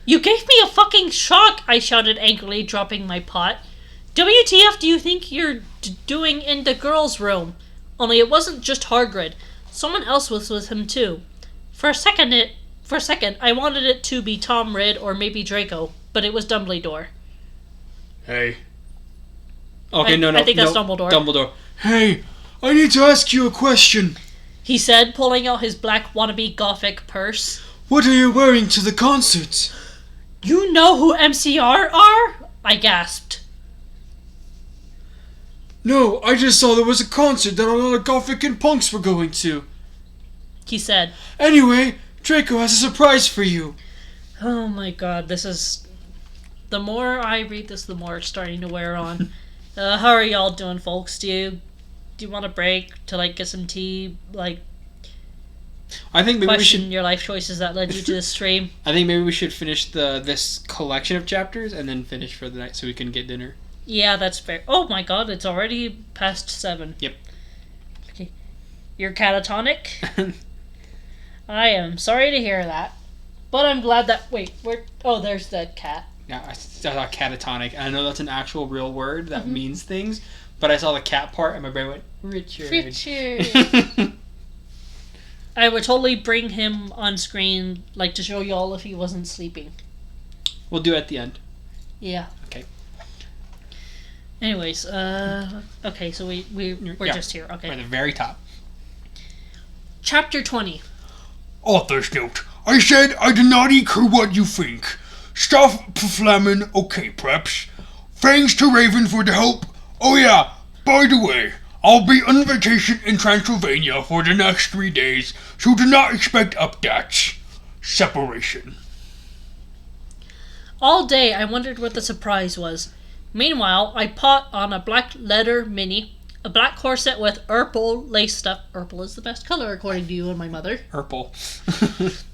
You gave me a fucking shock, I shouted angrily, dropping my pot. WTF do you think you're doing in the girls' room? Only it wasn't just Hagrid. Someone else was with him too. For a second For a second, I wanted it to be Tom Ridd or maybe Draco, but it was Dumbledore. Hey. Okay, I think that's Dumbledore. Dumbledore. Hey, I need to ask you a question. He said, pulling out his black wannabe gothic purse. What are you wearing to the concert? You know who MCR are? I gasped. No, I just saw there was a concert that a lot of gothic and punks were going to. He said. Anyway, Draco has a surprise for you. Oh my god, this is... The more I read this, the more it's starting to wear on. How are y'all doing, folks? Do you want a break to, like, get some tea? Like, I think maybe question your life choices that led you to this stream? I think maybe we should finish this collection of chapters and then finish for the night so we can get dinner. Yeah, that's fair. Oh my god, it's already past 7. Yep. Okay. You're catatonic? I am sorry to hear that. But I'm glad that... Wait, where... Oh, there's the cat. Yeah, I thought catatonic. I know that's an actual real word that means things, but I saw the cat part and my brain went, Richard. I would totally bring him on screen, like, to show y'all if he wasn't sleeping. We'll do it at the end. Yeah. Okay. Anyways, okay, so we're just here. Okay. We're at the very top. Chapter 20. Author's note. I said I do not care what you think. Stop flamming, okay, preps. Thanks to Raven for the help. Oh yeah, by the way, I'll be on vacation in Transylvania for the next 3 days, so do not expect updates. Separation. All day I wondered what the surprise was. Meanwhile, I put on a black leather mini, a black corset with purple lace stuff. Purple is the best color according to you and my mother. Purple.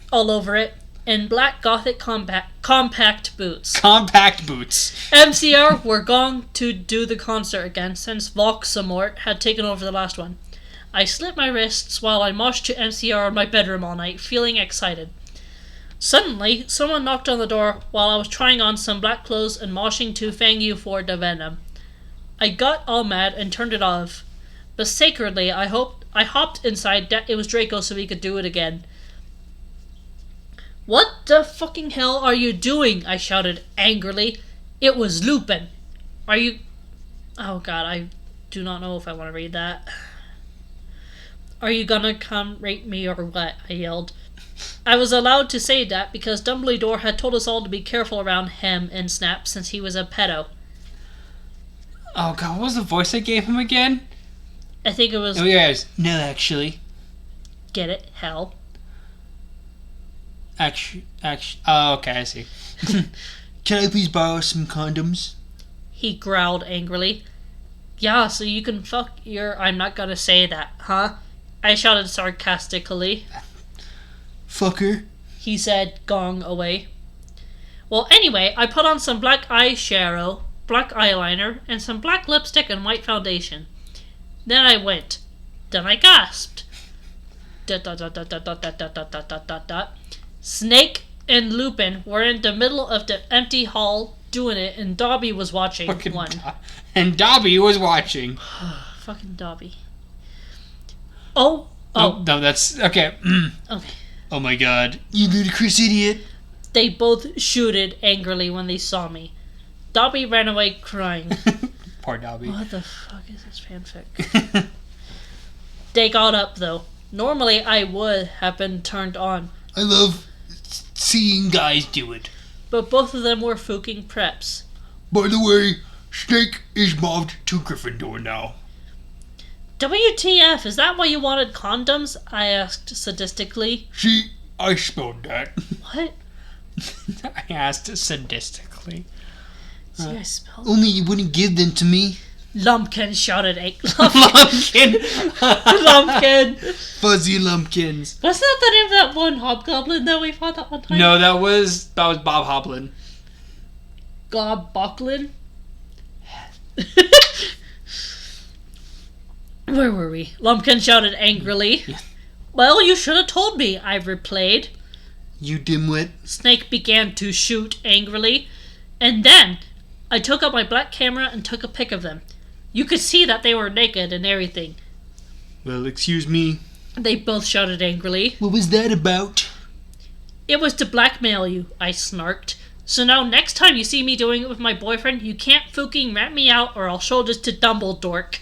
All over it. And black gothic compact boots. Compact boots. MCR were going to do the concert again since Voxamort had taken over the last one. I slit my wrists while I moshed to MCR in my bedroom all night, feeling excited. Suddenly, someone knocked on the door while I was trying on some black clothes and moshing to Fang Yu for the venom. I got all mad and turned it off. But sacredly, I hopped inside that it was Draco so he could do it again. What the fucking hell are you doing? I shouted angrily. It was Lupin. Are you... Oh god, I do not know if I want to read that. Are you gonna come rape me or what? I yelled. I was allowed to say that because Dumbledore had told us all to be careful around him and Snap since he was a pedo. Oh god, what was the voice I gave him again? I think it was... Oh yeah, it was, no actually. Get it? Hell. Actually, oh okay, I see. Can I please borrow some condoms? He growled angrily. Yeah, so you can fuck your... I'm not gonna say that, huh? I shouted sarcastically. Fucker. He said, going away. Well, anyway, I put on some black eyeshadow, black eyeliner, and some black lipstick and white foundation. Then I went. Then I gasped. ... Snake and Lupin were in the middle of the empty hall doing it, and Dobby was watching. And Dobby was watching. Fucking Dobby. Oh. No, that's... Okay. Okay. Oh my god. You ludicrous idiot. They both shooted angrily when they saw me. Dobby ran away crying. Poor Dobby. What the fuck is this fanfic? They got up, though. Normally, I would have been turned on. I love seeing guys do it. But both of them were fucking preps. By the way, Snake is mobbed to Gryffindor now. WTF, is that why you wanted condoms? I asked sadistically. See, I spelled that. What? I asked sadistically. See, I spelled... Only you wouldn't give them to me. Lumpkin shouted Lumpkin! Lumpkin! Fuzzy lumpkins. Wasn't that the name of that one hobgoblin that we fought that one time? No, that was Bob Hoblin. Gobboklin? Where were we? Lumpkin shouted angrily. Well, you should have told me, I replied. You dimwit. Snake began to shoot angrily. And then, I took out my black camera and took a pic of them. You could see that they were naked and everything. Well, excuse me. They both shouted angrily. What was that about? It was to blackmail you, I snarked. So now next time you see me doing it with my boyfriend, you can't fucking rat me out or I'll show this to Dumbledore.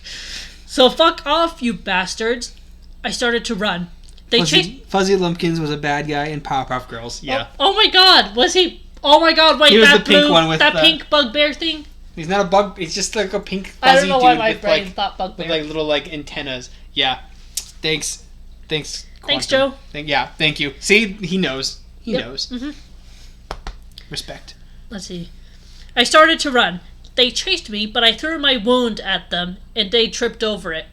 So fuck off, you bastards. I started to run. Fuzzy Lumpkins was a bad guy in Powerpuff Girls. Yeah. Oh my god, was he? Oh my god, wait, He was that the pink blue, one with that the- pink bugbear thing? He's not a bug. He's just like a pink fuzzy I don't know why dude my with brain like, thought bugbear. with like little like antennas. Yeah. Thanks. Thanks, Quantum. Joe. Thank you. See, he knows. He knows. Mm-hmm. Respect. Let's see. I started to run. They chased me, but I threw my wound at them, and they tripped over it.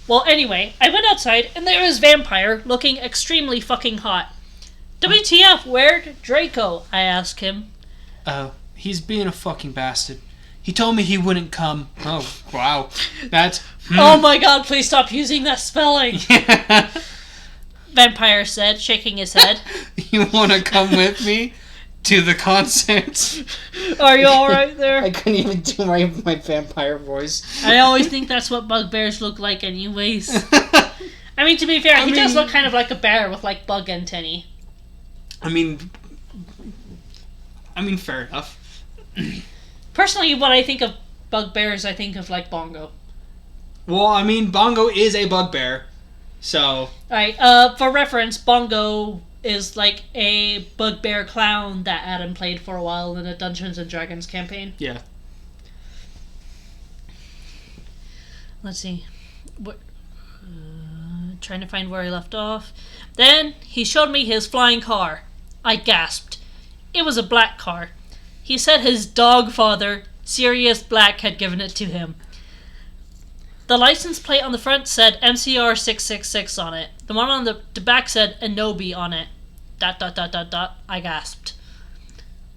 Well, anyway, I went outside, and there was Vampire, looking extremely fucking hot. WTF, where'd Draco? I asked him. Oh, he's being a fucking bastard. He told me he wouldn't come. Oh, wow. That's... Oh my god, please stop using that spelling. Vampire said, shaking his head. You want to come with me to the concert? Are you alright there? I couldn't even do my vampire voice. I always think that's what bugbears look like anyways. I mean, to be fair, he does look kind of like a bear with, like, bug antennae. I mean, fair enough. Personally, when I think of bugbears, I think of, like, Bongo. Well, I mean, Bongo is a bugbear, so... Alright, for reference, Bongo is, like, a bugbear clown that Adam played for a while in a Dungeons & Dragons campaign. Yeah. Let's see. Trying to find where I left off. Then, he showed me his flying car. I gasped. It was a black car. He said his dog father, Sirius Black, had given it to him. The license plate on the front said MCR 666 on it. The one on the back said Anobi on it. ... I gasped.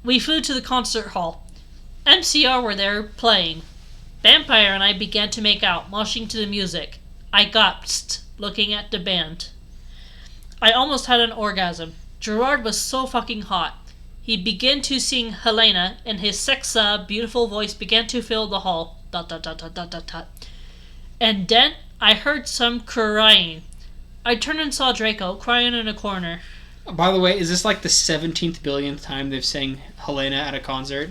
We flew to the concert hall. MCR were there playing. Vampire and I began to make out, moshing to the music. I gasped, looking at the band. I almost had an orgasm. Gerard was so fucking hot. He began to sing Helena, and his sexa, beautiful voice began to fill the hall. ... And then I heard some crying. I turned and saw Draco crying in a corner. By the way, is this like the 17th billionth time they've sang Helena at a concert?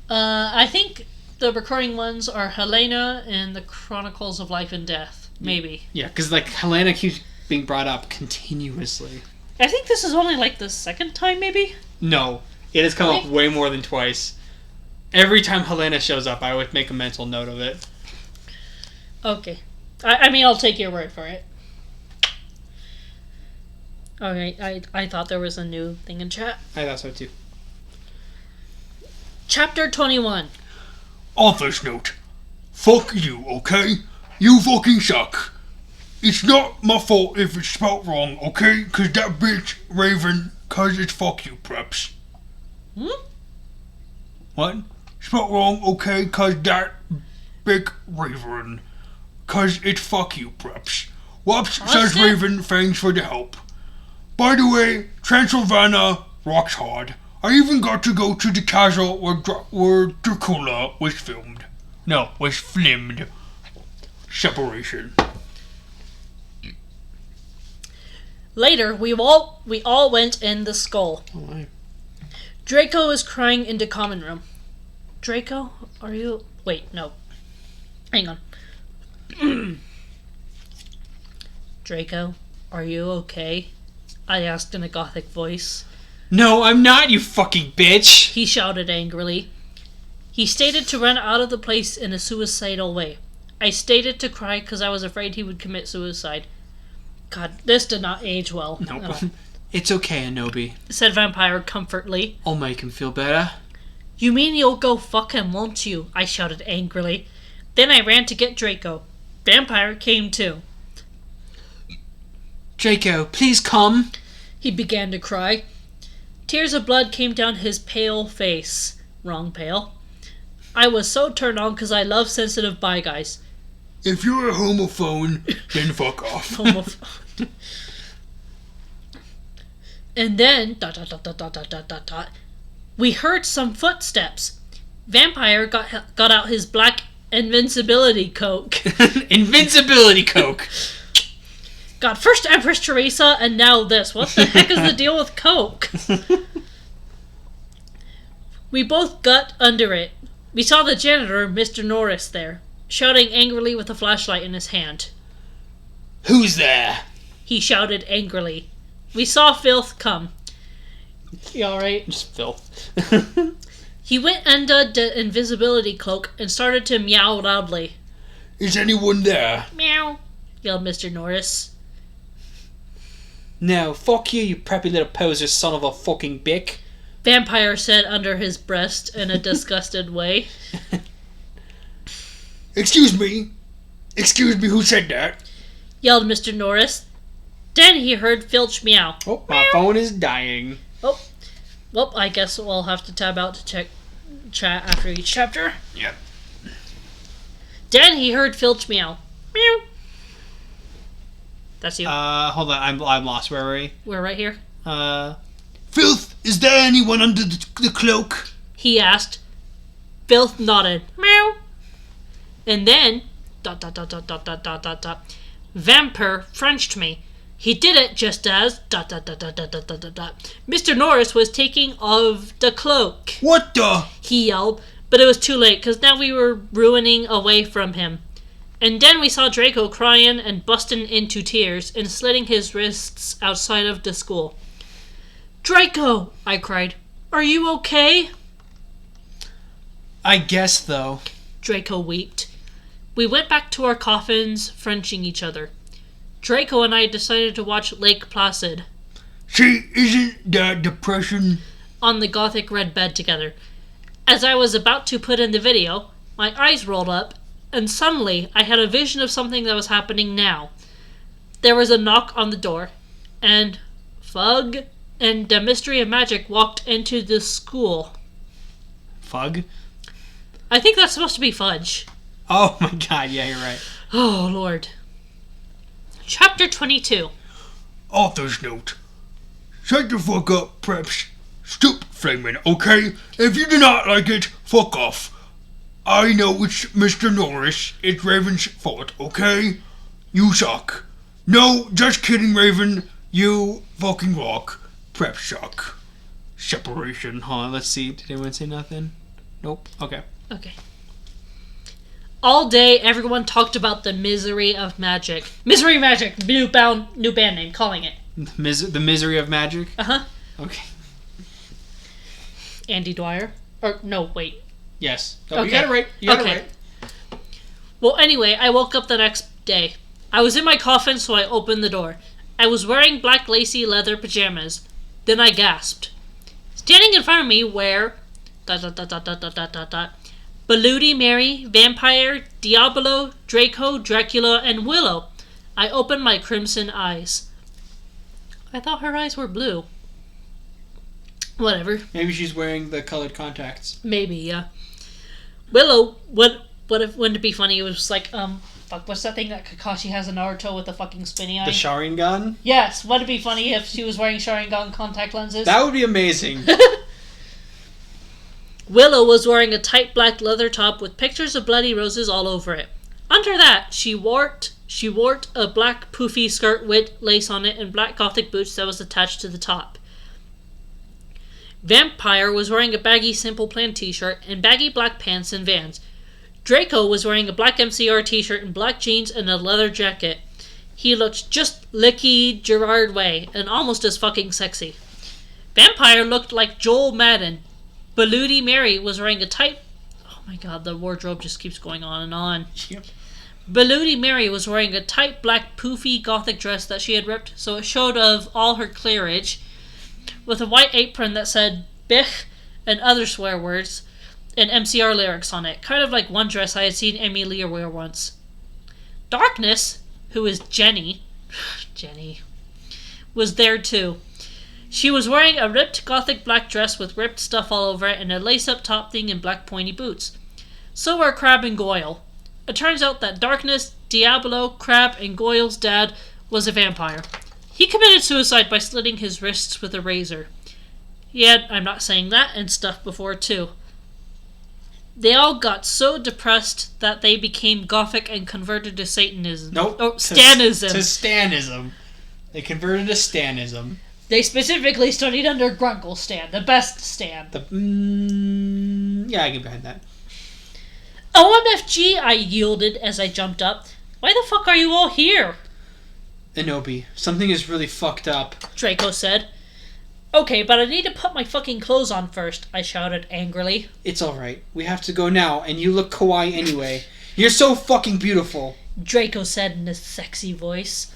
I think the recurring ones are Helena and the Chronicles of Life and Death. Maybe. Yeah, because like Helena keeps being brought up continuously. I think this is only like the second time, maybe? No, it has come up way more than twice. Every time Helena shows up, I would make a mental note of it. Okay. I mean, I'll take your word for it. Okay, I thought there was a new thing in chat. I thought so too. Chapter 21. Author's note. Fuck you, okay? You fucking suck. It's not my fault if it's spelled wrong, okay? Cause that bitch, Raven, cause it's fuck you, preps. What? Spelled wrong, okay? Cause that big Raven. Cause it's fuck you, preps. Whoops, says Raven, thanks for the help. By the way, Transylvania rocks hard. I even got to go to the castle where Dracula was filmed. No, was filmed. Separation. Later, we all went in the skull. Oh my. Draco is crying in the common room. Draco, are you... Wait, no. Hang on. Draco, are you okay? I asked in a gothic voice. No, I'm not, you fucking bitch! He shouted angrily. He stated to run out of the place in a suicidal way. I stated to cry because I was afraid he would commit suicide. God, this did not age well. No, it's okay, Anobi. Said Vampire comfortably. I'll make him feel better. You mean you'll go fuck him, won't you? I shouted angrily. Then I ran to get Draco. Vampire came too. Draco, please come. He began to cry. Tears of blood came down his pale face. Wrong pale. I was so turned on because I love sensitive bi guys. If you're a homophone, then fuck off. And then... we heard some footsteps. Vampire got out his black invincibility coke. Invincibility coke. God, first Empress Teresa and now this. What the heck is the deal with Coke? We both got under it. We saw the janitor, Mr. Norris, there, shouting angrily with a flashlight in his hand. Who's there? He shouted angrily. We saw Filth come. You alright? Just filth. He went under the invisibility cloak and started to meow loudly. Is anyone there? Meow, yelled Mr. Norris. No, fuck you, you preppy little poser son of a fucking bick. Vampire said under his breast in a disgusted way. Excuse me, who said that? Yelled Mr. Norris. Then he heard Filch meow. Oh, my phone is dying. Oh, well, I guess we'll have to tab out to check chat after each chapter. Yep. Then he heard Filch meow. Meow. That's you. Hold on, I'm lost. Where were we? We're right here. Filth, is there anyone under the cloak? He asked. Filth nodded. Meow. And then... ... Vampire Frenched me. He did it just as... ... Mr. Norris was taking of the cloak. What the? He yelled, but it was too late, because now we were ruining away from him. And then we saw Draco crying and busting into tears and slitting his wrists outside of the school. Draco, I cried. Are you okay? I guess, though. Draco wept. We went back to our coffins, Frenching each other. Draco and I decided to watch Lake Placid. See, isn't that depression? On the gothic red bed together. As I was about to put in the video, my eyes rolled up, and suddenly I had a vision of something that was happening now. There was a knock on the door, and Fug and the Mystery of Magic walked into the school. Fug? I think that's supposed to be Fudge. Oh my god, yeah, you're right. Oh, Lord. Chapter 22. Author's note. Shut the fuck up, preps. Stop flaming, okay? If you do not like it, fuck off. I know it's Mr. Norris. It's Raven's fault, okay? You suck. No, just kidding, Raven. You fucking rock. Prep suck. Separation. Hold on, let's see. Did anyone say nothing? Nope. Okay. Okay. All day, everyone talked about the misery of magic. Misery Magic, new band name, calling it. The misery of magic? Uh-huh. Okay. Andy Dwyer. Or, no, wait. Yes. Oh, Okay. You got it right. You got it right. Well, anyway, I woke up the next day. I was in my coffin, so I opened the door. I was wearing black lacy leather pajamas. Then I gasped. Standing in front of me were... ... Bloody Mary, Vampire, Diablo, Draco, Dracula, and Willow. I opened my crimson eyes. I thought her eyes were blue. Whatever. Maybe she's wearing the colored contacts. Maybe, yeah. Willow, wouldn't it be funny? It was just like, fuck, what's that thing that Kakashi has in Naruto with the fucking spinny eye? The Sharingan? Yes, wouldn't it be funny if she was wearing Sharingan contact lenses? That would be amazing. Willow was wearing a tight black leather top with pictures of bloody roses all over it. Under that, she wore a black poofy skirt with lace on it and black gothic boots that was attached to the top. Vampire was wearing a baggy Simple Plan t-shirt and baggy black pants and Vans. Draco was wearing a black MCR t-shirt and black jeans and a leather jacket. He looked just Licky Gerard Way and almost as fucking sexy. Vampire looked like Joel Madden. Bloody Mary was wearing a tight... Oh my god, the wardrobe just keeps going on and on. Yep. Bloody Mary was wearing a tight black poofy gothic dress that she had ripped so it showed of all her clearage, with a white apron that said Bich and other swear words and MCR lyrics on it, kind of like one dress I had seen Emilia wear once. Darkness, who is Jenny, was there too. She was wearing a ripped gothic black dress with ripped stuff all over it and a lace-up top thing and black pointy boots. So were Crab and Goyle. It turns out that Darkness, Diablo, Crab, and Goyle's dad was a vampire. He committed suicide by slitting his wrists with a razor. He had, I'm not saying that, and stuff before too. They all got so depressed that they became Gothic and converted to Satanism. Nope. Oh, Stanism. To Stanism. They converted to Stanism. They specifically studied under Grunkle Stan, the best Stan. Yeah, I get behind that. OMFG, I yielded as I jumped up. Why the fuck are you all here? Inobi, something is really fucked up. Draco said. Okay, but I need to put my fucking clothes on first, I shouted angrily. It's alright. We have to go now, and you look kawaii anyway. You're so fucking beautiful. Draco said in a sexy voice.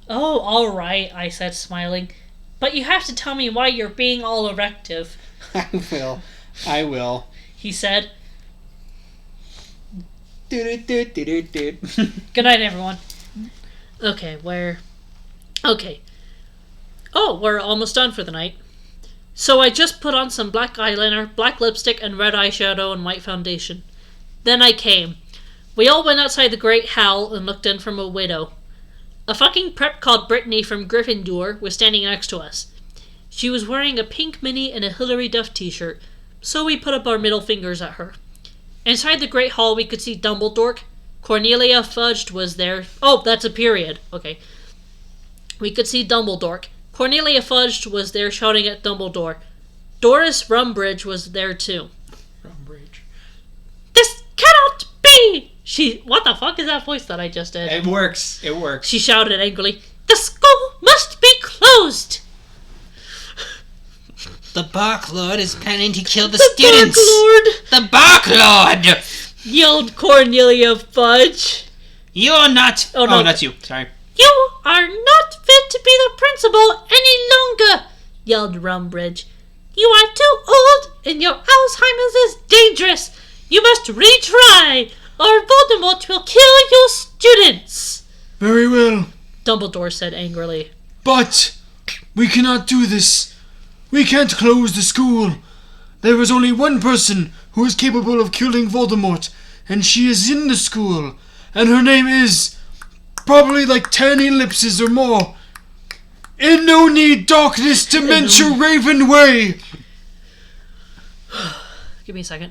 Oh, alright, I said, smiling. But you have to tell me why you're being all erective. I will. He said. Good Good night, everyone. Okay, Okay. Oh, we're almost done for the night. So I just put on some black eyeliner, black lipstick, and red eyeshadow and white foundation. Then I came. We all went outside the Great Hall and looked in from a window. A fucking prep called Brittany from Gryffindor was standing next to us. She was wearing a pink mini and a Hilary Duff t-shirt, so we put up our middle fingers at her. Inside the Great Hall we could see Dumbledore. Cornelia Fudge was there. Oh, that's a period. Okay. We could see Dumbledore. Cornelia Fudge was there shouting at Dumbledore. Doris Rumbridge was there too. Rumbridge. This cannot be! What the fuck is that voice that I just did? It works. She shouted angrily. The school must be closed! The Barklord is planning to kill the students! The Barklord! Yelled Cornelia Fudge. You're not... Oh, no. That's you. Sorry. You are not fit to be the principal any longer, yelled Rumbridge. You are too old, and your Alzheimer's is dangerous. You must retry, or Voldemort will kill your students. Very well. Dumbledore said angrily. But we cannot do this. We can't close the school. There is only one person who is capable of killing Voldemort, and she is in the school, and her name is... probably like 10 ellipses or more. In no need darkness dementia Raven Way. Give me a second.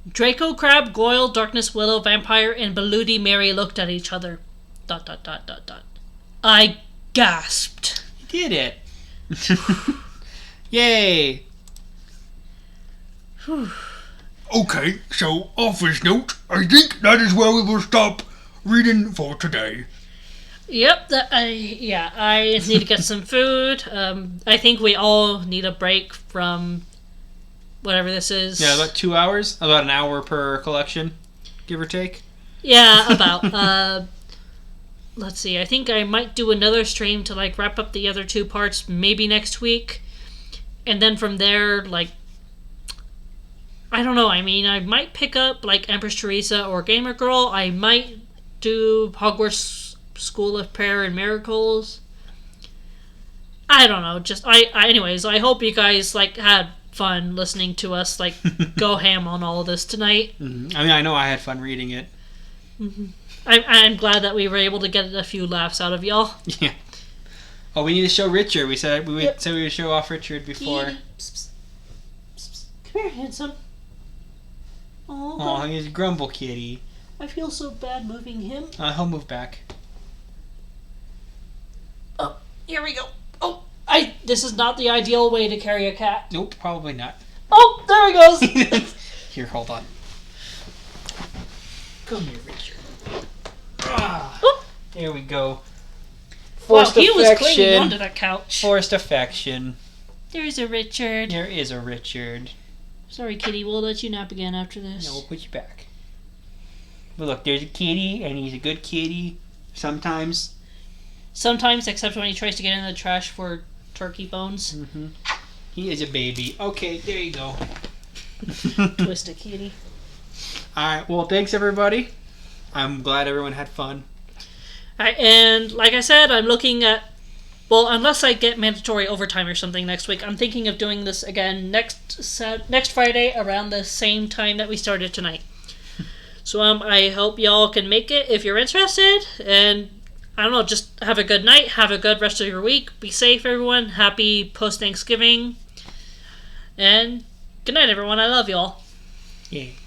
Draco, Crab, Goyle, Darkness Willow, Vampire, and Bloody Mary looked at each other. ... I gasped. You did it. Yay. Okay, so off this note, I think that is where we will stop reading for today. Yep, I need to get some food. I think we all need a break from whatever this is. Yeah, about 2 hours. About an hour per collection, give or take. Yeah, about. Let's see, I think I might do another stream to wrap up the other 2 parts maybe next week. And then from there, I don't know, I mean, I might pick up Empress Teresa or Gamer Girl. I might do Hogwarts School of Prayer and Miracles. I don't know. Anyways, I hope you guys had fun listening to us go ham on all of this tonight. Mm-hmm. I mean, I know I had fun reading it. Mm-hmm. I'm glad that we were able to get a few laughs out of y'all. Yeah. Oh, we need to show Richard. We said we would show off Richard before. Come here, handsome. Oh, he's a grumble kitty. I feel so bad moving him. He'll move back. Oh, here we go. Oh, this is not the ideal way to carry a cat. Nope, probably not. Oh, there he goes. Here, hold on. Come here, Richard. There we go. Forced he was affection. clinging onto the couch. Forced affection. There's a Richard. There is a Richard. Sorry, kitty. We'll let you nap again after this. No, we'll put you back. But look, there's a kitty, and he's a good kitty. Sometimes. Sometimes, except when he tries to get in the trash for turkey bones. Mm-hmm. He is a baby. Okay, there you go. Twist a kitty. Alright, well, thanks, everybody. I'm glad everyone had fun. Alright, and like I said, I'm looking at... Well, unless I get mandatory overtime or something next week, I'm thinking of doing this again next Friday around the same time that we started tonight. So I hope y'all can make it if you're interested. And I don't know, just have a good night. Have a good rest of your week. Be safe, everyone. Happy post-Thanksgiving. And good night, everyone. I love y'all. Yeah.